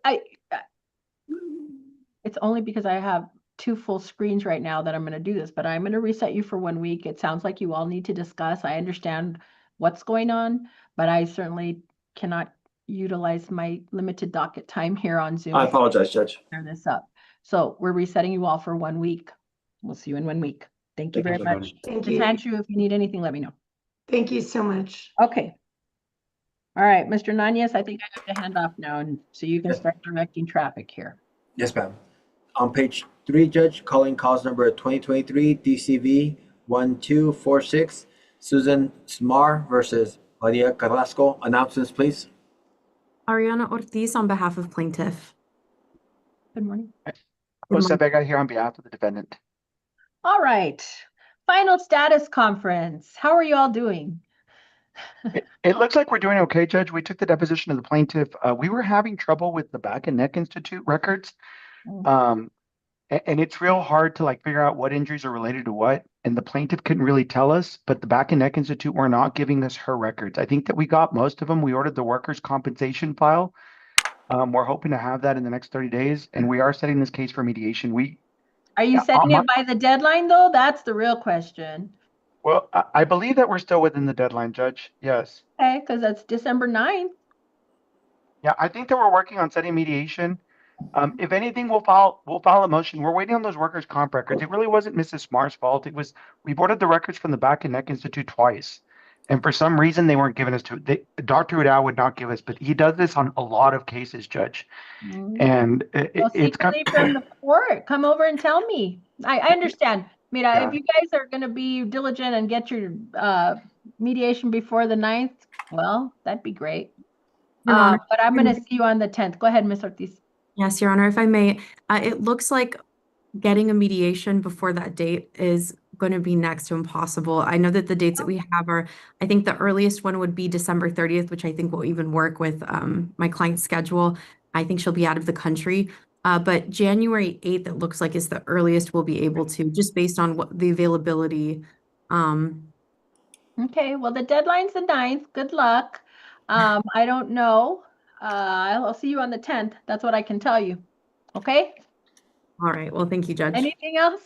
it's only because I have 2 full screens right now that I'm going to do this, but I'm going to reset you for 1 week. It sounds like you all need to discuss. I understand what's going on, but I certainly cannot utilize my limited docket time here on Zoom. I apologize, Judge. to clear this up. So we're resetting you all for 1 week. We'll see you in 1 week. Thank you very much. Thank Ms. you. Hanchu, if you need anything, let me know. Thank you so much. Okay. All right, Mr. Nanez, I think I have to hand off now, and so you can start directing traffic here. Yes, ma'am. On page 3, Judge, calling cause number 2023 DCV 1246, Susan Smar versus Maria Carrasco. Announcements, please. Ariana Ortiz on behalf of plaintiff. Good morning. Good Vega here on behalf of the defendant. All right. Final status conference. How are you all doing? It looks like we're doing okay, Judge. We took the deposition of the plaintiff. We were having trouble with the Back and Neck Institute records. And it's real hard to figure out what injuries are related to what. And the plaintiff couldn't really tell us, but the Back and Neck Institute were not giving us her records. I think that we got most of them. We ordered the workers' compensation file. We're hoping to have that in the next 30 days. And we are setting this case for mediation. Are you setting it by the deadline, though? That's the real question. Well, I believe that we're still within the deadline, Judge. Yes. Okay, because that's December 9th. Yeah, I think that we're working on setting mediation. If anything, we'll file a motion. We're waiting on those workers' comp records. It really wasn't Mrs. Smart's fault. We've ordered the records from the Back and Neck Institute twice, and for some reason they weren't giving us to. Dr. Udall would not give us, but he does this on a lot of cases, Judge. And it's from the court. Come over and tell me. I understand. If you guys are going to be diligent and get your mediation before the 9th, well, that'd be great. But I'm going to see you on the 10th. Go ahead, Ms. Ortiz. Yes, Your Honor, if I may, it looks like getting a mediation before that date is going to be next to impossible. I know that the dates that we have are, I think the earliest one would be December 30th, which I think will even work with my client's schedule. I think she'll be out of the country. But January 8th, it looks like is the earliest we'll be able to, just based on what the availability. Okay, well, the deadline's the 9th. Good luck. I don't know. I'll see you on the 10th. That's what I can tell you. Okay? All right. Well, thank you, Judge. Anything else?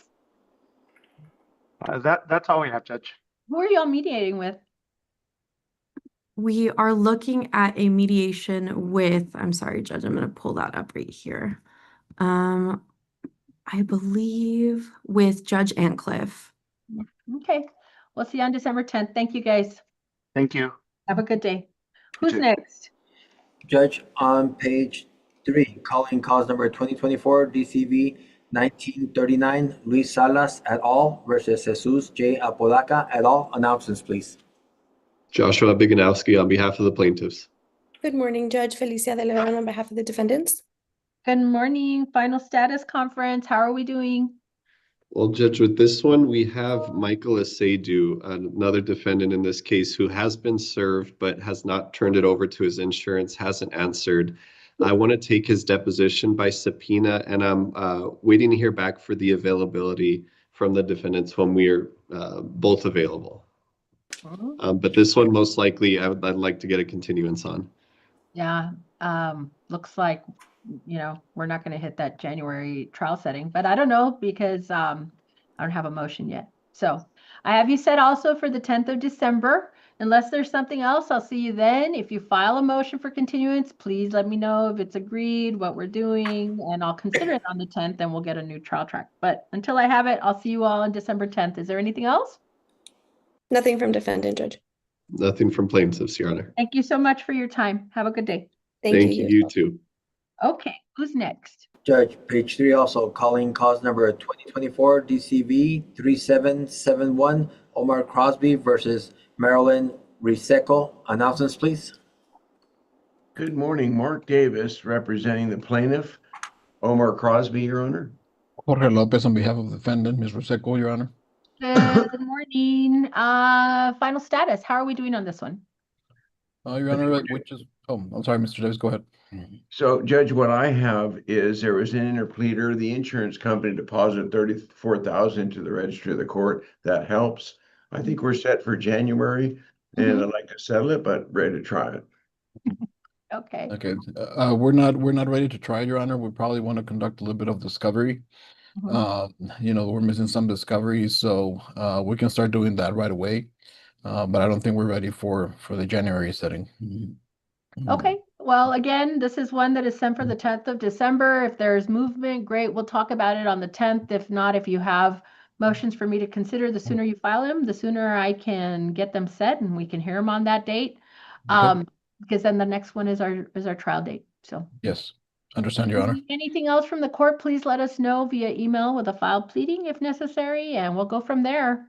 That's all we have, Judge. Who are y'all mediating with? We are looking at a mediation with, I'm sorry, Judge, I'm going to pull that up right here. I believe with Judge Antcliffe. Okay. We'll see you on December 10th. Thank you, guys. Thank you. Have a good day. Who's next? Judge, on page 3, calling cause number 2024 DCV 1939, Luis Salas et al. Versus Jesus J. Apodaca et al. Announcements, please. Joshua Biganowski on behalf of the plaintiffs. Good morning, Judge Felicia de Leon on behalf of the defendants. Good morning. Final status conference. How are we doing? Well, Judge, with this one, we have Michael Asadu, another defendant in this case, who has been served but has not turned it over to his insurance, hasn't answered. I want to take his deposition by subpoena, and I'm waiting to hear back for the availability from the defendants when we are both available. But this one, most likely, I'd like to get a continuance on. Yeah, looks like, we're not going to hit that January trial setting, but I don't know because I don't have a motion yet. So I have you set also for the 10th of December. Unless there's something else, I'll see you then. If you file a motion for continuance, please let me know if it's agreed, what we're doing, and I'll consider it on the 10th and we'll get a new trial track. But until I have it, I'll see you all on December 10th. Is there anything else? Nothing from defendant, Judge. Nothing from plaintiffs, Your Honor. Thank you so much for your time. Have a good day. Thank you. You too. Okay, who's next? Judge, page 3 also, calling cause number 2024 DCV 3771, Omar Crosby versus Marilyn Riseco. Announcements, please. Good morning, Mark Davis, representing the plaintiff. Omar Crosby, Your Honor. Jorge Lopez on behalf of the defendant, Ms. Roseco, Your Honor. Good morning. Final status. How are we doing on this one? Your Honor, I'm sorry, Mr. Davis, go ahead. So, Judge, what I have is there was an interpleader. The insurance company deposited $34,000 into the registry of the court. That helps. I think we're set for January, and I'd like to settle it, but ready to try it. Okay. Okay. We're not ready to try, Your Honor. We probably want to conduct a little bit of discovery. We're missing some discovery, so we can start doing that right away. But I don't think we're ready for the January setting. Okay. Well, again, this is one that is sent for the 10th of December. If there's movement, great. We'll talk about it on the 10th. If not, if you have motions for me to consider, the sooner you file them, the sooner I can get them set and we can hear them on that date. Because then the next one is our trial date. So yes, understand, Your Honor. Anything else from the court, please let us know via email with a filed pleading if necessary, and we'll go from there.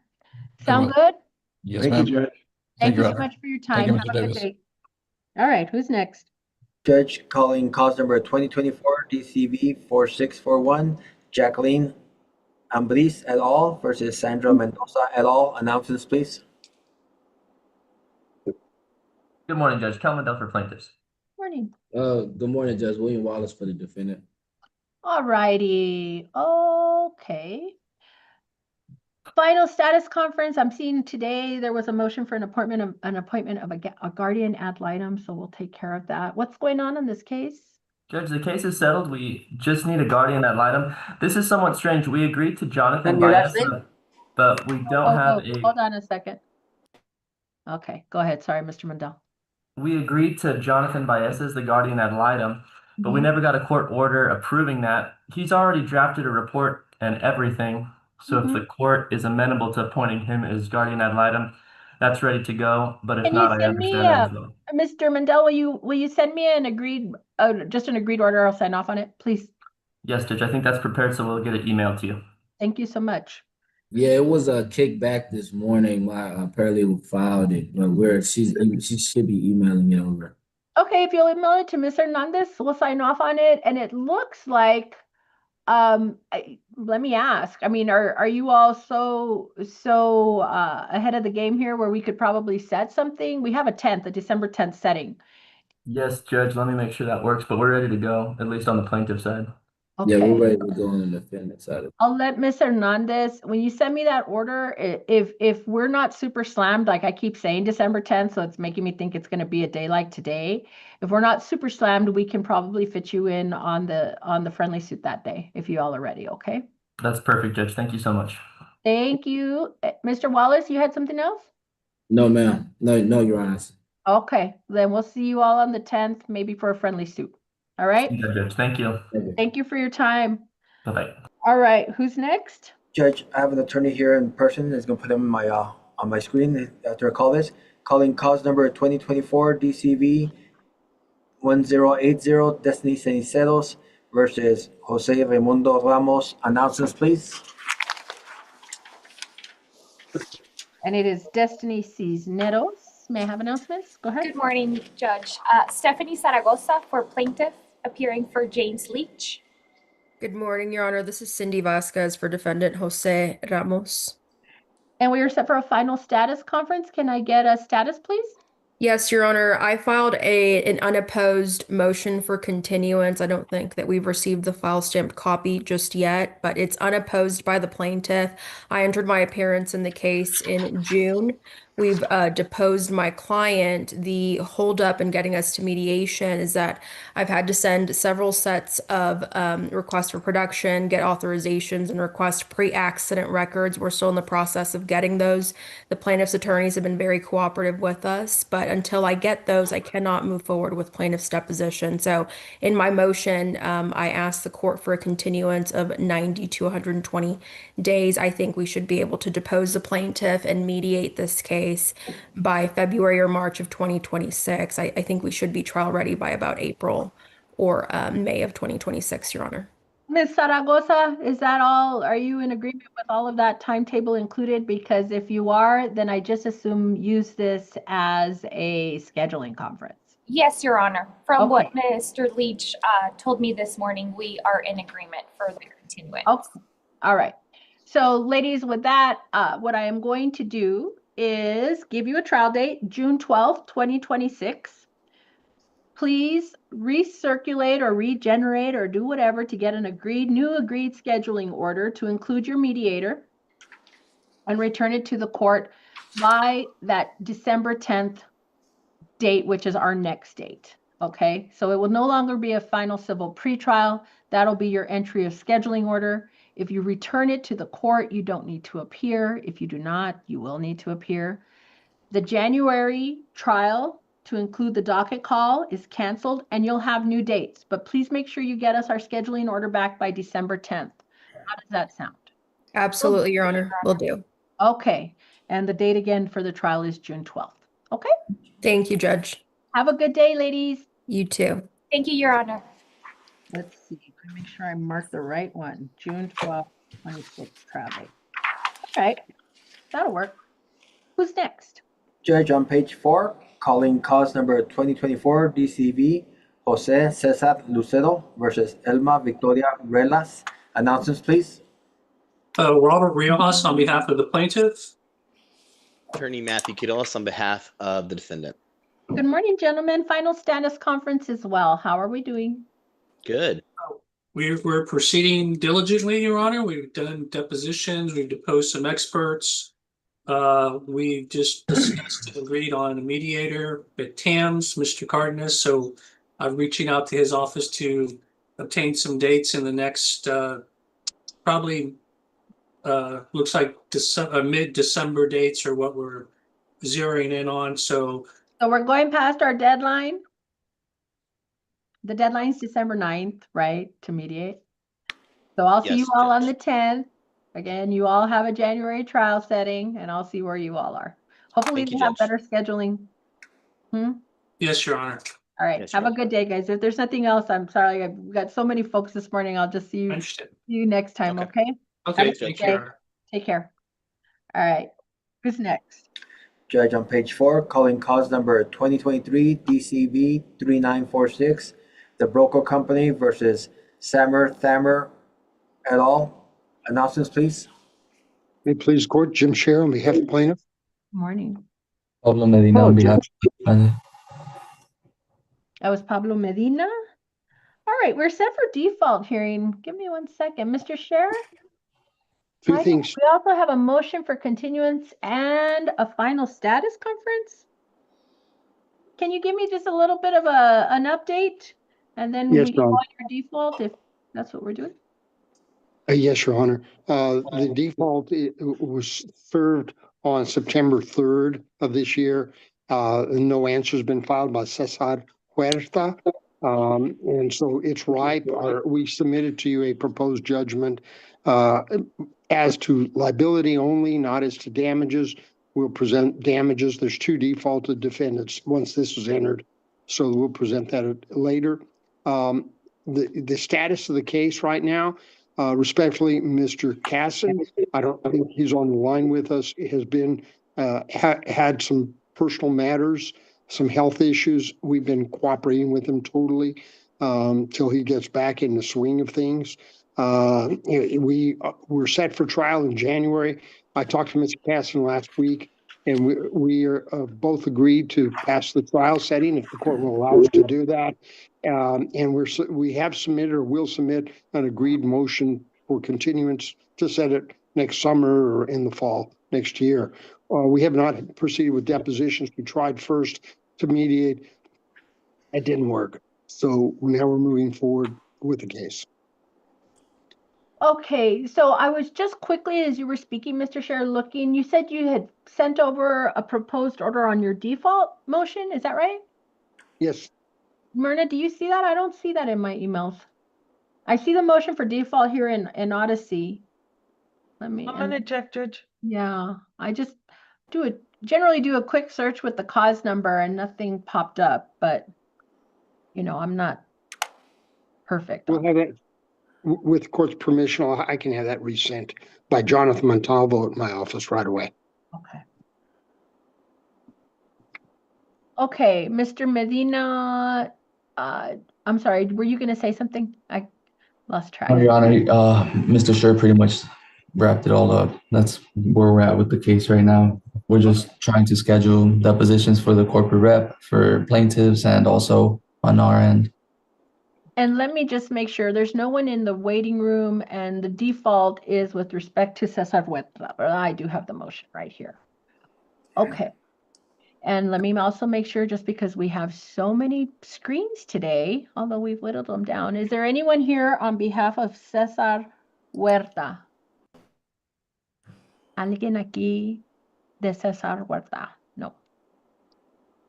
Sound good? Yes, Thank ma'am. you, Judge. Thank you so much for your time. Thank you, Have Mr. a good Davis. day. All right, who's next? Judge calling cause number 2024 DCV 4641, Jacqueline Ambris et al. Versus Sandra Mendoza et al. Announcements, please. Good morning, Judge. Calvin Dell for plaintiffs. Morning. Good morning, Judge. William Wallace for the defendant. All righty. Okay. Final status conference. I'm seeing today there was a motion for an appointment of a guardian ad litem, so we'll take care of that. What's going on in this case? Judge, the case is settled. We just need a guardian ad litem. This is somewhat strange. We agreed to Jonathan Baeza, but we don't have a... Hold on a second. Okay, go ahead. Sorry, Mr. Mundell. We agreed to Jonathan Baeza as the guardian ad litem, but we never got a court order approving that. He's already drafted a report and everything. So if the court is amenable to appointing him as guardian ad litem, that's ready to go. But if Can not, you I send me, understand that as well. Mr. Mundell, will you send me an agreed, just an agreed order? I'll sign off on it, please. Yes, Judge. I think that's prepared, so we'll get it emailed to you. Thank you so much. Yeah, it was a kickback this morning. My paralegal filed it, but she should be emailing it over. Okay, if you'll email it to Ms. Hernandez, we'll sign off on it. And it looks like, let me ask, I mean, are you all so ahead of the game here where we could probably set something? We have a December 10th setting. Yes, Judge. Let me make sure that works, but we're ready to go, at least on the plaintiff side. Yeah, Okay. we're ready to go on the defendant side. I'll let Ms. Hernandez, when you send me that order, if we're not super slammed, like I keep saying December 10th, so it's making me think it's going to be a day like today. If we're not super slammed, we can probably fit you in on the friendly suit that day, if you all are ready, okay? That's perfect, Judge. Thank you so much. Thank you. Mr. Wallace, you had something else? No, ma'am. No, Your Honor. Okay, then we'll see you all on the 10th, maybe for a friendly suit. All right? Yeah, Judge. Thank you. Thank you for your time. Bye-bye. All right, who's next? Judge, I have an attorney here in person. Is going to put him on my screen after I call this. Calling cause number 2024 DCV 1080 Destiny Ceniceros versus Jose Raimundo Ramos. Announcements, please. And it is Destiny Cisneros. May I have announcements? Go ahead. Good morning, Judge. Stephanie Zaragoza for plaintiff, appearing for James Leach. Good morning, Your Honor. This is Cindy Vasquez for defendant Jose Ramos. And we are set for a final status conference. Can I get a status, please? Yes, Your Honor. I filed an unopposed motion for continuance. I don't think that we've received the file stamped copy just yet, but it's unopposed by the plaintiff. I entered my appearance in the case in June. We've deposed my client. The holdup in getting us to mediation is that I've had to send several sets of requests for production, get authorizations, and request pre-accident records. We're still in the process of getting those. The plaintiff's attorneys have been very cooperative with us, but until I get those, I cannot move forward with plaintiff's deposition. So in my motion, I asked the court for a continuance of 90 to 120 days. I think we should be able to depose the plaintiff and mediate this case by February or March of 2026. I think we should be trial ready by about April or May of 2026, Your Honor. Ms. Zaragoza, is that all? Are you in agreement with all of that timetable included? Because if you are, then I just assume use this as a scheduling conference. Yes, Your Honor. From what Okay. Mr. Leach told me this morning, we are in agreement for the continuance. Okay. All right. So ladies, with that, what I am going to do is give you a trial date, June 12th, 2026. Please recirculate or regenerate or do whatever to get an new agreed scheduling order to include your mediator and return it to the court by that December 10th date, which is our next date. Okay, so it will no longer be a final civil pretrial. That'll be your entry of scheduling order. If you return it to the court, you don't need to appear. If you do not, you will need to appear. The January trial, to include the docket call, is canceled and you'll have new dates. But please make sure you get us our scheduling order back by December 10th. How does that sound? Absolutely, Your Honor. Will do. Okay, and the date again for the trial is June 12th. Okay? Thank you, Judge. Have a good day, ladies. You too. Thank you, Your Honor. Let's see, let me make sure I mark the right one. June 12th, 26th trial date. All right, that'll work. Who's next? Judge, on page 4, calling cause number 2024 DCV Jose Cesar Lucedo versus Elma Victoria Relas. Announcements, please. Robert Riojas on behalf of the plaintiff. Attorney Matthew Quiroz on behalf of the defendant. Good morning, gentlemen. Final status conference as well. How are we doing? Good. We're proceeding diligently, Your Honor. We've done depositions. We've deposed some experts. We just discussed and agreed on a mediator at TAMS, Mr. Cardenas. So I'm reaching out to his office to obtain some dates in the next probably looks like mid-December dates are what we're zeroing in on. So we're going past our deadline. The deadline's December 9th, right, to mediate. So I'll see you all on the 10th. Again, you all have a January trial setting, and I'll see where you all are. Hopefully we have better scheduling. Yes, Your Honor. All right. Have a good day, guys. If there's nothing else, I'm sorry. I've got so many folks this morning. I'll just see you next time, okay? Okay, take care. Take care. All right. Who's next? Judge, on page 4, calling cause number 2023 DCV 3946, the Broker Company versus Samer Thamer et al. Announcements, please. May it please the court, Jim Scher on behalf of the plaintiff. Morning. Pablo Medina on behalf of the defendant. That was Pablo Medina. All right, we're set for default hearing. Give me 1 second. Mr. Scher? Two things. We also have a motion for continuance and a final status conference. Can you give me just a little bit of an update? And then Yes, we can go Your on Honor. your default if that's what we're doing. Yes, Your Honor. The default was served on September 3rd of this year. No answer has been filed by Cesar Huerta. And so it's ripe. We submitted to you a proposed judgment as to liability only, not as to damages. We'll present damages. There's 2 defaulted defendants once this was entered. So we'll present that later. The status of the case right now, respectfully, Mr. Casson, I don't think he's on the line with us, has been had some personal matters, some health issues. We've been cooperating with him totally till he gets back in the swing of things. We're set for trial in January. I talked to Mr. Casson last week, and we are both agreed to pass the trial setting if the court will allow us to do that. And we have submitted or will submit an agreed motion for continuance to set it next summer or in the fall next year. We have not proceeded with depositions. We tried first to mediate. It didn't work. So now we're moving forward with the case. Okay, so I was just quickly, as you were speaking, Mr. Scher, looking, you said you had sent over a proposed order on your default motion. Is that right? Yes. Myrna, do you see that? I don't see that in my emails. I see the motion for default here in Odyssey. I'm gonna check, Judge. Yeah, I just generally do a quick search with the cause number and nothing popped up, but you know, I'm not perfect. We'll have it. with the court's permission, I can have that resent by Jonathan Montalvo at my office right away. Okay. Okay, Mr. Medina, I'm sorry, were you gonna say something? I lost track. No, Your Honor, Mr. Sher pretty much wrapped it all up. That's where we're at with the case right now. We're just trying to schedule depositions for the corporate rep, for plaintiffs, and also on our end. And let me just make sure there's no one in the waiting room, and the default is with respect to Cesar Huerta, but I do have the motion right here. Okay. And let me also make sure, just because we have so many screens today, although we've whittled them down, is there anyone here on behalf of Cesar Huerta? ¿Alguien aquí de Cesar Huerta? No.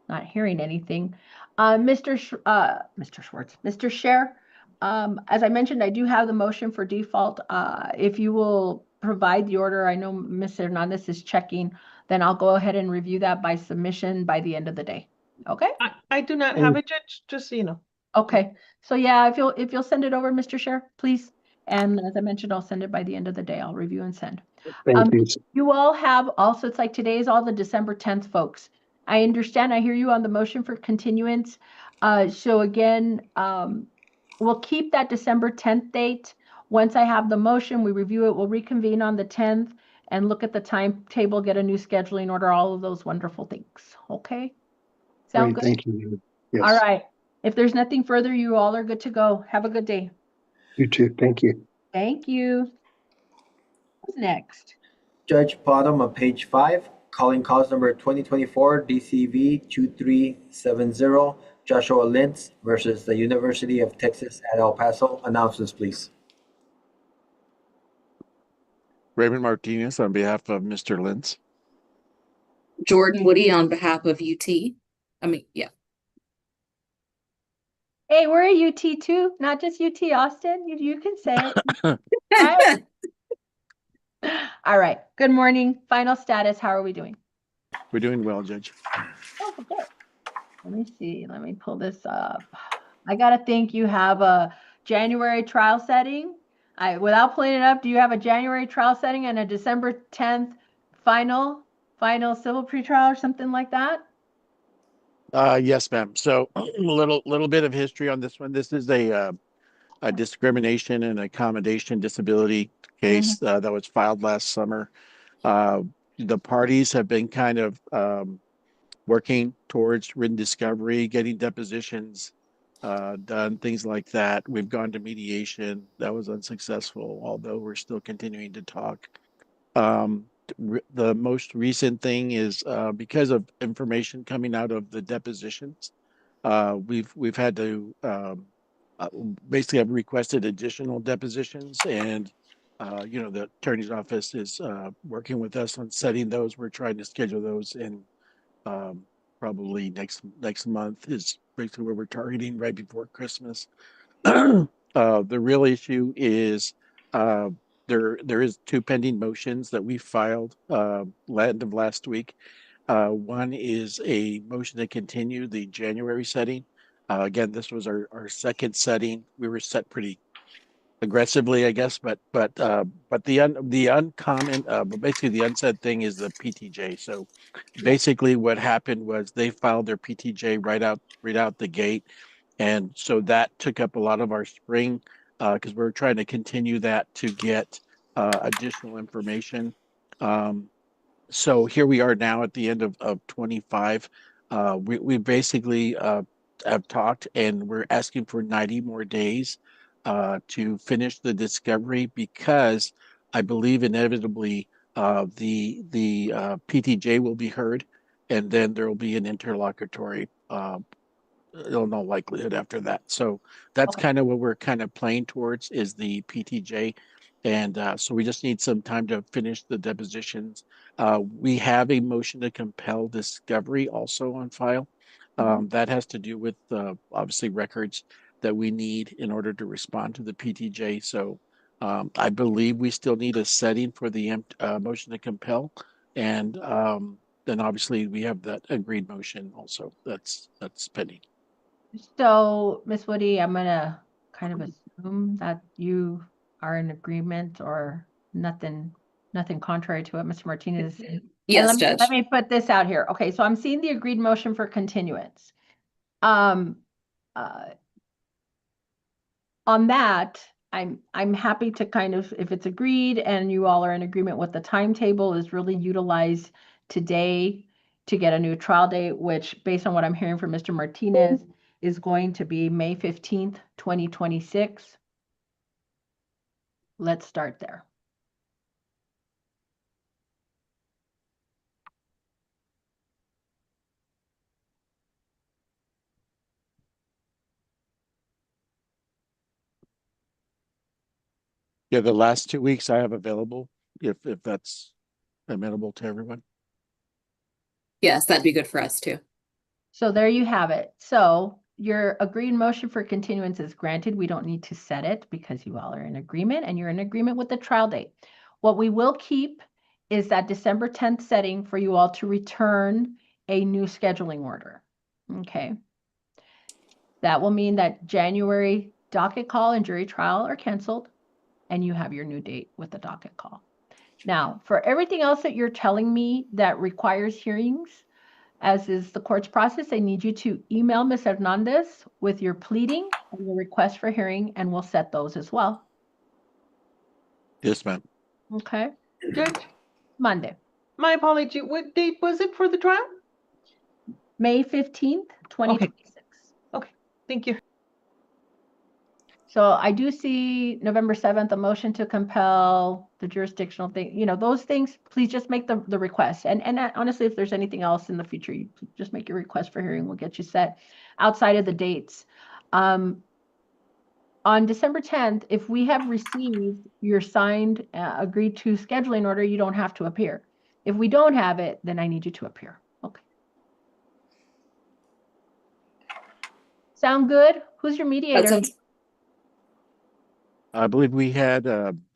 Not hearing anything. Mr. Schwartz, Mr. Scher, as I mentioned, I do have the motion for default. If you will provide the order, I know Ms. Hernandez is checking, then I'll go ahead and review that by submission by the end of the day. Okay? I do not have it, Judge, just so you know. Okay. So yeah, if you'll send it over, Mr. Scher, please. And as I mentioned, I'll send it by the end of the day. I'll review and send. Thank you. You all have also, it's like today is all the December 10th, folks. I understand, I hear you on the motion for continuance. So again, we'll keep that December 10th date. Once I have the motion, we review it, we'll reconvene on the 10th and look at the timetable, get a new scheduling order, all of those wonderful things. Okay? Sound Great, good? thank you. Yes. All right. If there's nothing further, you all are good to go. Have a good day. You too. Thank you. Thank you. Who's next? Judge, bottom of page 5, calling cause number 2024 DCV 2370, Joshua Lintz versus the University of Texas at El Paso. Announcements, please. Raymond Martinez on behalf of Mr. Lintz. Jordan Woody on behalf of UT. Yeah. Hey, we're a UT too, not just UT Austin. You can say it. Right? All right. Good morning. Final status. How are we doing? We're doing well, Judge. Oh, good. Let me see. Let me pull this up. I got to think you have a January trial setting. Without pulling it up, do you have a January trial setting and a December 10th final civil pretrial or something like that? Yes, ma'am. So a little bit of history on this one. This is a discrimination and accommodation disability case that was filed last summer. The parties have been kind of working towards written discovery, getting depositions done, things like that. We've gone to mediation. That was unsuccessful, although we're still continuing to talk. The most recent thing is because of information coming out of the depositions, we've had to basically have requested additional depositions, and the attorney's office is working with us on setting those. We're trying to schedule those in probably next month is basically where we're targeting, right before Christmas. The real issue is there is 2 pending motions that we filed end of last week. One is a motion to continue the January setting. Again, this was our second setting. We were set pretty aggressively, I guess, but the uncommon, but basically the unsaid thing is the PTJ. So basically what happened was they filed their PTJ right out the gate. And so that took up a lot of our spring because we're trying to continue that to get additional information. So here we are now at the end of 25. We basically have talked, and we're asking for 90 more days to finish the discovery, because I believe inevitably the PTJ will be heard, and then there will be an interlocutory no likelihood after that. So that's kind of what we're kind of playing towards, is the PTJ. And so we just need some time to finish the depositions. We have a motion to compel discovery also on file. That has to do with obviously records that we need in order to respond to the PTJ. So I believe we still need a setting for the motion to compel. And then obviously we have that agreed motion also that's pending. So, Ms. Woody, I'm gonna kind of assume that you are in agreement or nothing contrary to it, Mr. Martinez. And Yes, let Judge. me put this out here. Okay, so I'm seeing the agreed motion for continuance. On that, I'm happy to kind of, if it's agreed and you all are in agreement with the timetable, is really utilized today to get a new trial date, which based on what I'm hearing from Mr. Martinez is going to be May 15th, 2026. Let's start there. Yeah, the last 2 weeks I have available, if that's amenable to everyone. Yes, that'd be good for us too. So there you have it. So your agreed motion for continuance is granted. We don't need to set it because you all are in agreement and you're in agreement with the trial date. What we will keep is that December 10th setting for you all to return a new scheduling order. Okay. That will mean that January docket call and jury trial are canceled and you have your new date with the docket call. Now, for everything else that you're telling me that requires hearings, as is the court's process, I need you to email Ms. Hernandez with your pleading and your request for hearing, and we'll set those as well. Yes, ma'am. Okay. Judge, Monday, my apology. What date was it for the trial? May 15th, 2026. Okay, thank you. So I do see November 7th, a motion to compel the jurisdictional thing, you know, those things, please just make the request. And honestly, if there's anything else in the future, you just make your request for hearing, we'll get you set outside of the dates. On December 10th, if we have received your signed, agreed to scheduling order, you don't have to appear. If we don't have it, then I need you to appear. Okay. Sound good? Who's your mediator? That sounds I believe we had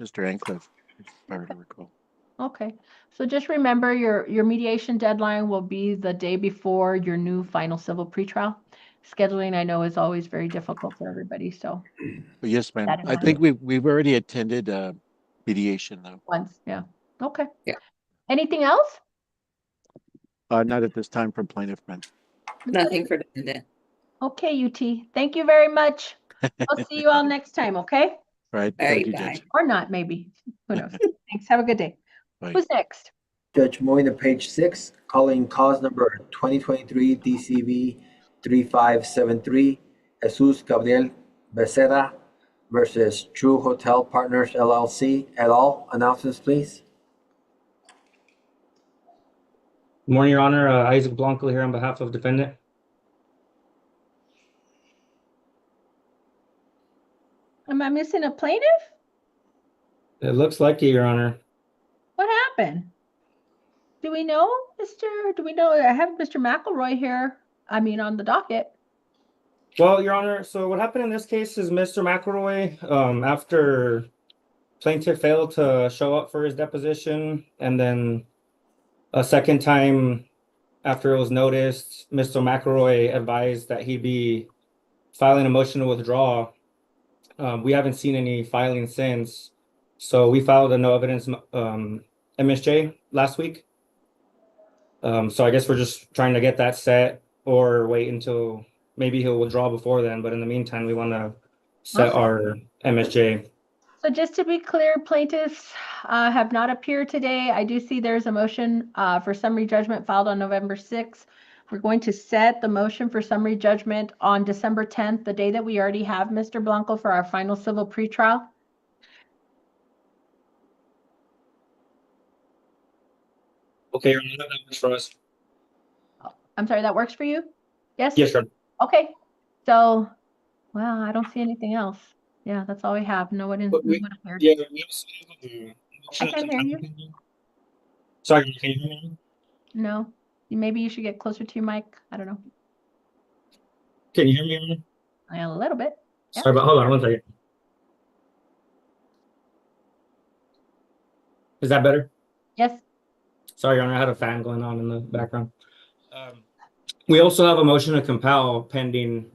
Mr. Ancliffe, if I recall. Okay, so just remember your mediation deadline will be the day before your new final civil pretrial. Scheduling, I know, is always very difficult for everybody, so. But yes, ma'am. That in I think we've already attended mediation though. Once, yeah. Okay. Yeah. Anything else? Not at this time from plaintiff, ma'am. nothing for defendant. Okay, UT. Thank you very much. I'll see you all next time, okay? Right. All Thank right, you, bye. Judge. Or not, maybe. Who knows? Thanks. Have a good day. Bye. Who's next? Judge Moyne, page 6, calling cause number 2023 DCV 3573, Jesus Gabriel Becerra versus True Hotel Partners LLC et al. Announcements, please. Good morning, Your Honor. Isaac Blanco here on behalf of defendant. Am I missing a plaintiff? It looks like it, Your Honor. What happened? Do we know, I have Mr. McElroy here, I mean, on the docket. Well, Your Honor, so what happened in this case is Mr. McElroy, after plaintiff failed to show up for his deposition, and then a second time after it was noticed, Mr. McElroy advised that he'd be filing a motion to withdraw. We haven't seen any filing since, so we filed a no evidence MSJ last week. So I guess we're just trying to get that set or wait until maybe he'll withdraw before then. But in the meantime, we want to set our MSJ. So just to be clear, plaintiffs have not appeared today. I do see there's a motion for summary judgment filed on November 6th. We're going to set the motion for summary judgment on December 10th, the day that we already have Mr. Blanco for our final civil pretrial. Okay, Your Honor, that works for us. I'm sorry, that works for you? Yes? Yes, sir. Okay. So, well, I don't see anything else. Yeah, that's all we have. No one appeared. Yeah, we also have a I motion can't to hear you. compel. Sorry, can you hear me? No. Maybe you should get closer to your mic. I don't know. Can you hear me, Your Honor? A little bit. Yeah. Sorry, but hold on one second. Is that better? Yes. Sorry, Your Honor, I had a fan going on in the background. We also have a motion to compel pending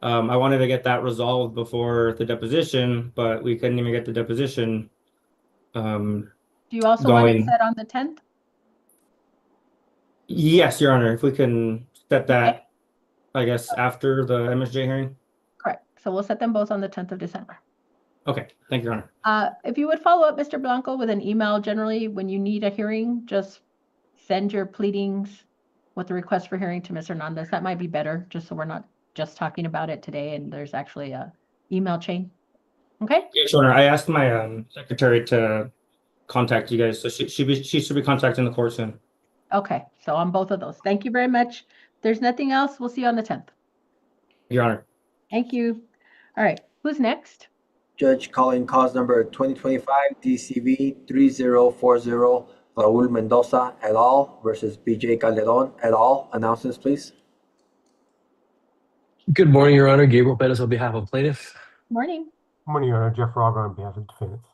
I wanted to get that resolved before the deposition, but we couldn't even get the deposition Do you also want it going. set on the 10th? Yes, Your Honor, if we can set Okay. that, I guess, after the MSJ hearing. Correct. So we'll set them both on the 10th of December. Okay, thank you, Your Honor. If you would follow up, Mr. Blanco, with an email, generally, when you need a hearing, just send your pleadings with the request for hearing to Ms. Hernandez. That might be better, just so we're not just talking about it today and there's actually a email chain. Okay? Yes, Your Honor. I asked my secretary to contact you guys, so she should be contacting the court soon. Okay, so on both of those. Thank you very much. If there's nothing else, we'll see you on the 10th. Your Honor. Thank you. All right, who's next? Judge calling cause number 2025 DCV 3040 Raul Mendoza et al. Versus BJ Calderon et al. Announcements, please. Good morning, Your Honor. Gabriel Perez on behalf of plaintiff. Morning. Morning, Your Honor. Jeff Raga on behalf of defendants.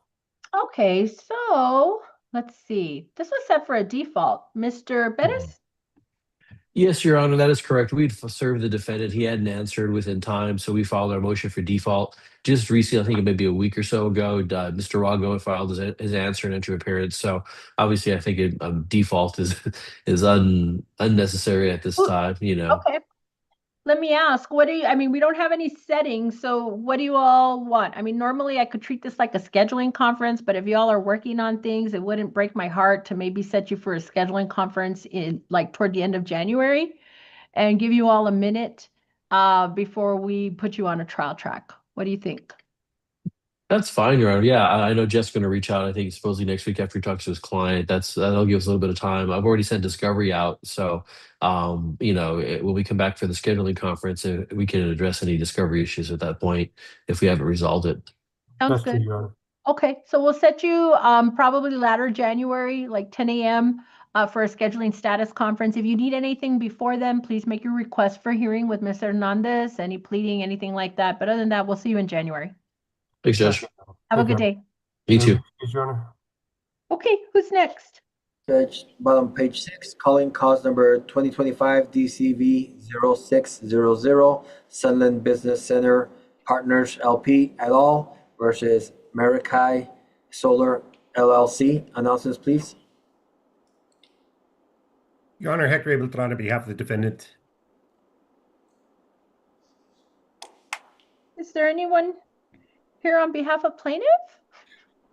Okay, so let's see. This was set for a default. Mr. Perez? Yes, Your Honor, that is correct. We'd served the defendant. He hadn't answered within time, so we filed our motion for default. Just recently, I think it may be a week or so ago, Mr. Rago filed his answer and entry appearance. So obviously, I think default is unnecessary at this time. Okay. Let me ask, we don't have any settings, so what do you all want? I mean, normally I could treat this like a scheduling conference, but if y'all are working on things, it wouldn't break my heart to maybe set you for a scheduling conference in toward the end of January and give you all a minute before we put you on a trial track. What do you think? That's fine, Your Honor. Yeah, I know Jeff's going to reach out. I think supposedly next week after he talks to his client. That'll give us a little bit of time. I've already sent discovery out, so when we come back for the scheduling conference, we can address any discovery issues at that point if we haven't resolved it. Sounds good. Okay, so we'll set you probably latter January, like 10 a.m. For a scheduling status conference. If you need anything before then, please make your request for hearing with Mr. Hernandez, any pleading, anything like that. But other than that, we'll see you in January. Thanks, Judge. Have a good day. You too. Okay, who's next? Judge, bottom page 6, calling cause number 2025 DCV 0600 Sunland Business Center Partners LP et al. Versus Marikai Solar LLC. Announcements, please. Your Honor, Hector Beltran on behalf of the defendant. Is there anyone here on behalf of plaintiff?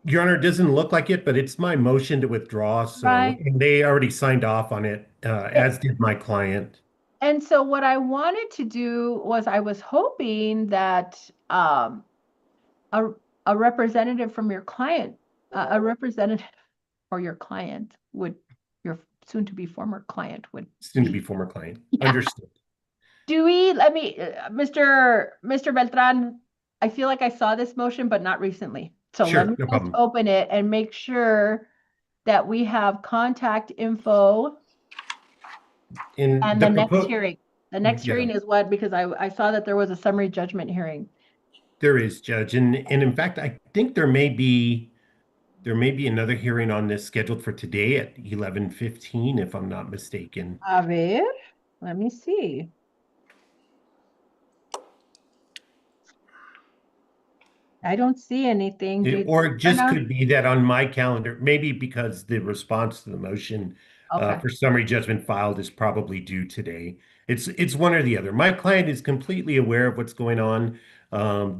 Your Honor, it doesn't look like it, but it's my motion to withdraw. So Right. and they already signed off on it, as did my client. And so what I wanted to do was I was hoping that a representative from your client, a representative or your client would, your soon to be former client would. Soon to be former client. Yeah. Understood. Mr. Beltran, I feel like I saw this motion, but not recently. So Sure, let me no just problem. open it and make sure that we have contact info In and the next hearing. The next Yeah. hearing is what? Because I saw that there was a summary judgment hearing. There is, Judge, and in fact, I think there may be another hearing on this scheduled for today at 11:15, if I'm not mistaken. A ver, let me see. I don't see anything. Or it just could be that on my calendar, maybe because the response to the motion for summary judgment filed is probably due today. It's one or the other. My client is completely aware of what's going on.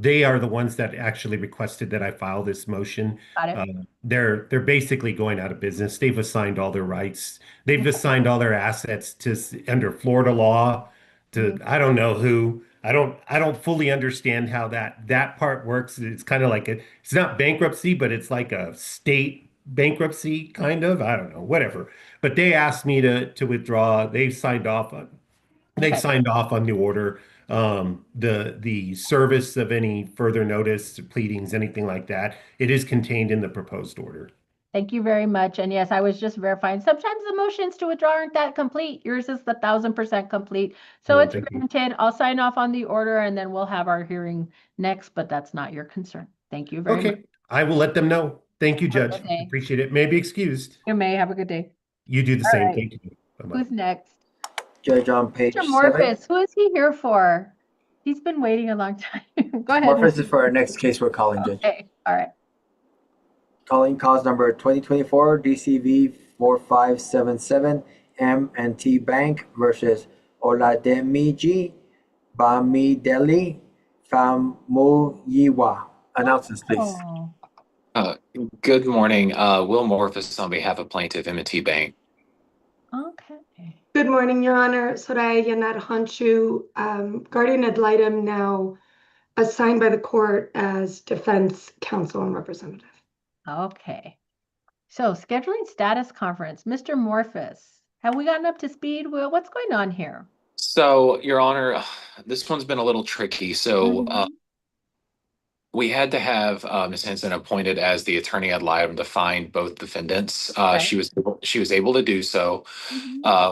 They are the ones that actually requested that I file this motion. Got it. They're basically going out of business. They've assigned all their rights. They've assigned all their assets to under Florida law to I don't know who. I don't fully understand how that part works. It's kind of like it's not bankruptcy, but it's like a state bankruptcy kind of. I don't know, whatever. But they asked me to withdraw. They've signed off on the order. The service of any further notice, pleadings, anything like that, it is contained in the proposed order. Thank you very much. And yes, I was just verifying. Sometimes the motions to withdraw aren't that complete. Yours is the 1000% complete. So it's granted. I'll sign off on the order and then we'll have our hearing next, but that's not your concern. Thank you very much. Okay, I will let them know. Thank you, Judge. Appreciate it. May be excused. You may. Have a good day. You do the All same. right. Thank you. Bye-bye. Who's next? Judge on page Mr. 7. Morphus, who is he here for? He's been waiting a long time. Go ahead. Morpheus is for our next case we're calling, Judge. Okay, all right. Calling cause number 2024 DCV 4577 M&T Bank versus Olademiji Bamidele Famuyiwa. Announcements, please. Oh, Good morning. Will Morphus on behalf of Plaintiff M&T Bank. okay. Good morning, Your Honor. Soraya Yanat Hanchu, guardian ad litem, now assigned by the court as defense counsel and representative. Okay. So scheduling status conference, Mr. Morphus, have we gotten up to speed? Well, what's going on here? So, Your Honor, this one's been a little tricky. So, we had to have Ms. Henson appointed as the attorney ad litem to find both defendants. She was able to do so.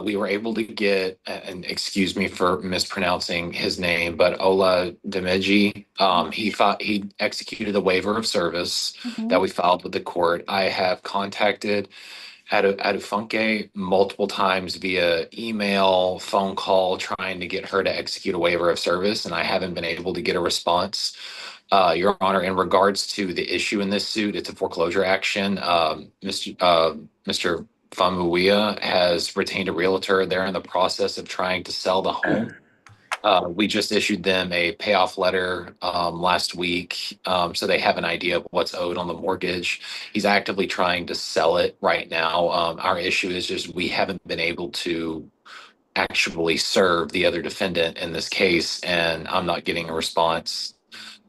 We were able to get, and excuse me for mispronouncing his name, but Ola Demeji. He executed a waiver of service that we filed with the court. I have contacted Adufunke multiple times via email, phone call, trying to get her to execute a waiver of service, and I haven't been able to get a response. Your Honor, in regards to the issue in this suit, it's a foreclosure action. Mr. Famuia has retained a realtor. They're in the process of trying to sell the home. We just issued them a payoff letter last week, so they have an idea of what's owed on the mortgage. He's actively trying to sell it right now. Our issue is just we haven't been able to actually serve the other defendant in this case, and I'm not getting a response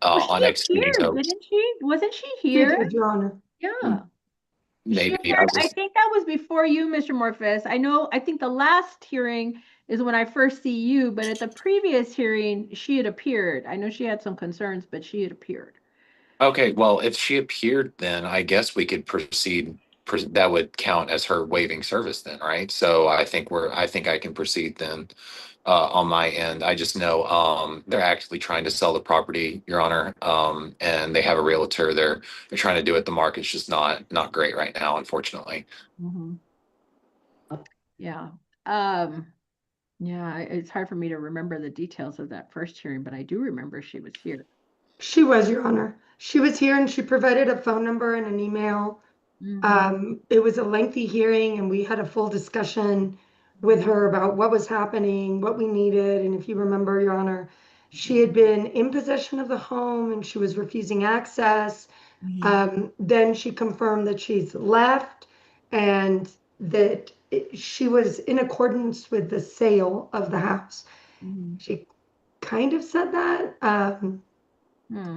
on executing Here, those. didn't she? Wasn't she here? did, Your Honor. Yeah. Maybe She appeared, I think that was before you, Mr. Morphus. I think the last hearing is when I first see you, but at the previous hearing, she had appeared. I know she had some concerns, but she had appeared. Okay, well, if she appeared, then I guess we could proceed. That would count as her waiving service then, right? So I think I can proceed then on my end. I just know they're actually trying to sell the property, Your Honor, and they have a realtor. They're trying to do it. The market's just not great right now, unfortunately. Yeah. Yeah, it's hard for me to remember the details of that first hearing, but I do remember she was here. She was, Your Honor. She was here and she provided a phone number and an email. It was a lengthy hearing and we had a full discussion with her about what was happening, what we needed. And if you remember, Your Honor, she had been in possession of the home and she was refusing access. Then she confirmed that she's left and that she was in accordance with the sale of the house. She kind of said that.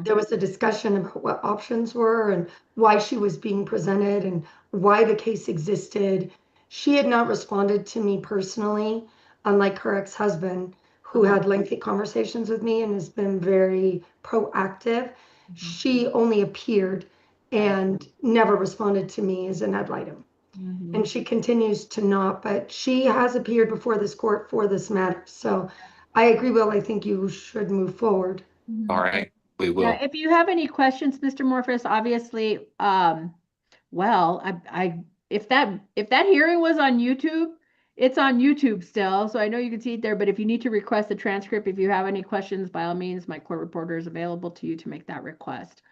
There was a discussion about what options were and why she was being presented and why the case existed. She had not responded to me personally, unlike her ex-husband, who had lengthy conversations with me and has been very proactive. She only appeared and never responded to me as an ad litem. And she continues to not, but she has appeared before this court for this matter. So I agree, Will. I think you should move forward. All right, we will. Yeah, if you have any questions, Mr. Morphus, obviously, well, if that hearing was on YouTube, it's on YouTube still, so I know you can see it there, but if you need to request a transcript, if you have any questions, by all means, my court reporter is available to you to make that request.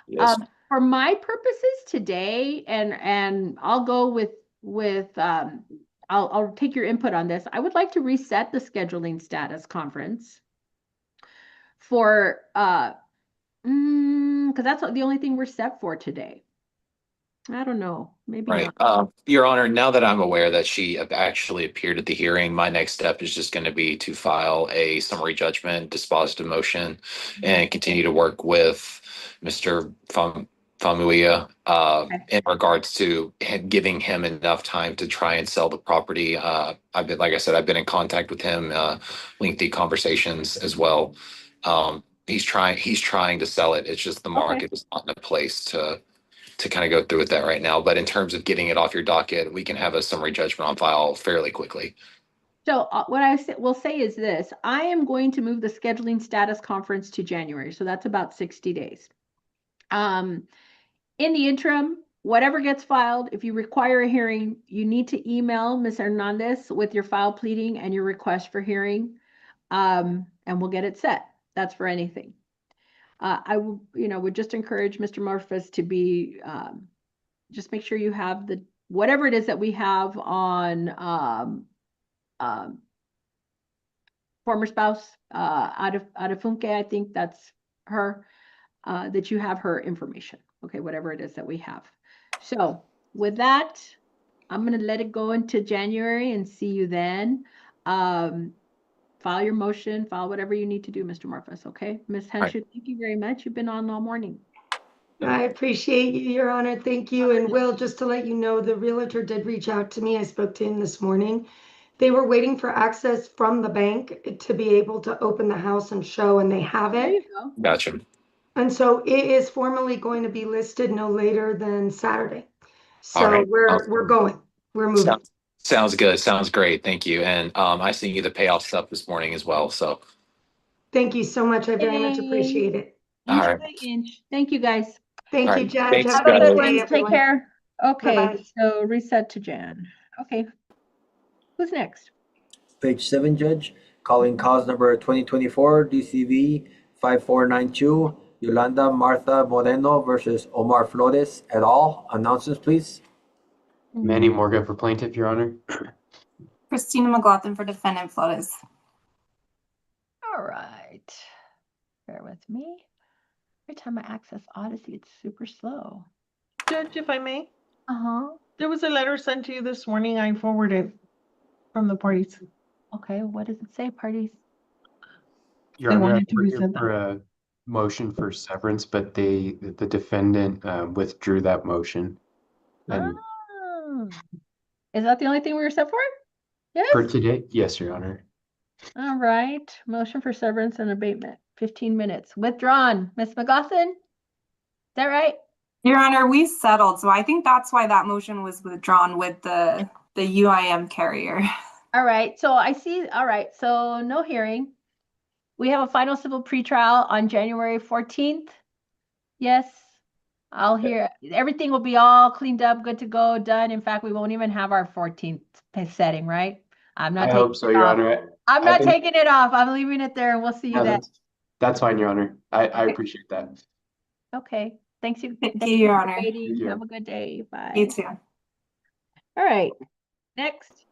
Yes. For my purposes today, and I'll go with I'll take your input on this. I would like to reset the scheduling status conference for because that's the only thing we're set for today. I don't know, maybe Right. not. Your Honor, now that I'm aware that she actually appeared at the hearing, my next step is just going to be to file a summary judgment, dispositive motion, and continue to work with Mr. Famuia in regards to giving him enough time to try and sell the property. Like I said, I've been in contact with him, lengthy conversations as well. He's trying to sell it. It's just the market is not in a place to kind of go through with that right now. But in terms of getting it off your docket, we can have a summary judgment on file fairly quickly. So what I will say is this: I am going to move the scheduling status conference to January, so that's about 60 days. In the interim, whatever gets filed, if you require a hearing, you need to email Ms. Hernandez with your file pleading and your request for hearing, and we'll get it set. That's for anything. I would just encourage Mr. Morphus to be, just make sure you have the, whatever it is that we have on, former spouse, out of Funke, I think that's her, that you have her information. Okay, whatever it is that we have. So with that, I'm going to let it go into January and see you then. File your motion, file whatever you need to do, Mr. Morphus, okay? Ms. Henshu, thank you very much. You've been on all morning. I appreciate you, Your Honor. Thank you. And Will, just to let you know, the realtor did reach out to me. I spoke to him this morning. They were waiting for access from the bank to be able to open the house and show, and they have There it. you go. Gotcha. And so it is formally going to be listed no later than Saturday. All So right. we're going. We're moving. Sounds good. Sounds great. Thank you. And I sent you the payoff stuff this morning as well. So Thank you so much. I very much appreciate it. all Inch right. by inch. Thank you, guys. Thank All you, right. Judge. Thanks, Have a Have a good good guys. day, one. Take everyone. care. Okay, Bye-bye. so reset to Jan. Okay. Who's next? Page 7, Judge. Calling cause number 2024 DCV 5492, Yolanda Martha Moreno versus Omar Flores et al. Announcements, please. Manny Morgan for plaintiff, Your Honor. Christina McLaughlin for defendant Flores. All right. Bear with me. Every time I access Odyssey, it's super slow. Judge, if I may, Uh-huh. there was a letter sent to you this morning. I forwarded from the parties. Okay, what does it say, parties? Your They Honor, wanted to we're here resend for a motion for severance, but the defendant withdrew that motion. And Oh. Is that the only thing we were set for? Yes? for today, yes, Your Honor. All right. Motion for severance and abatement. 15 minutes. Withdrawn. Ms. McLaughlin? Is that right? Your Honor, we settled, so I think that's why that motion was withdrawn with the UIM carrier. All right. So I see. All right. So no hearing. We have a final civil pretrial on January 14th. Yes. I'll hear. Everything will be all cleaned up, good to go, done. In fact, we won't even have our 14th setting, right? I'm not I taking hope so, it Your off. Honor. I'm I not think- taking it off. I'm leaving it there and we'll see you No, then. that's fine, Your Honor. I appreciate that. Okay. Thanks you. Thank Thank you, you Your for Honor. waiting. Thank you. Have a good day. Bye. You too. All right. Next.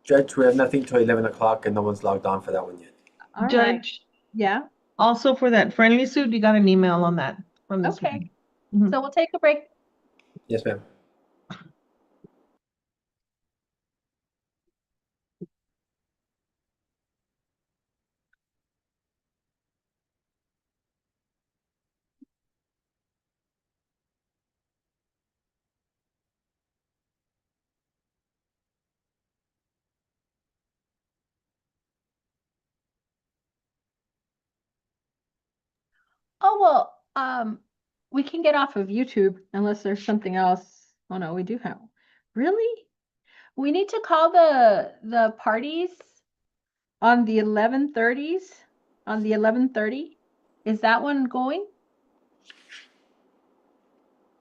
Judge, we have nothing till 11 o'clock and no one's logged on for that one yet. All right. Judge, Yeah. also for that friendly suit, you got an email on that from this Okay. morning. Mhm. So we'll take a break. Yes, ma'am. Oh, well, we can get off of YouTube unless there's something else. Oh no, we do have. Really? We need to call the parties on the 11:30s, on the 11:30. Is that one going?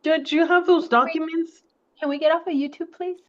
Judge, you have those documents? Can we get off of YouTube, please?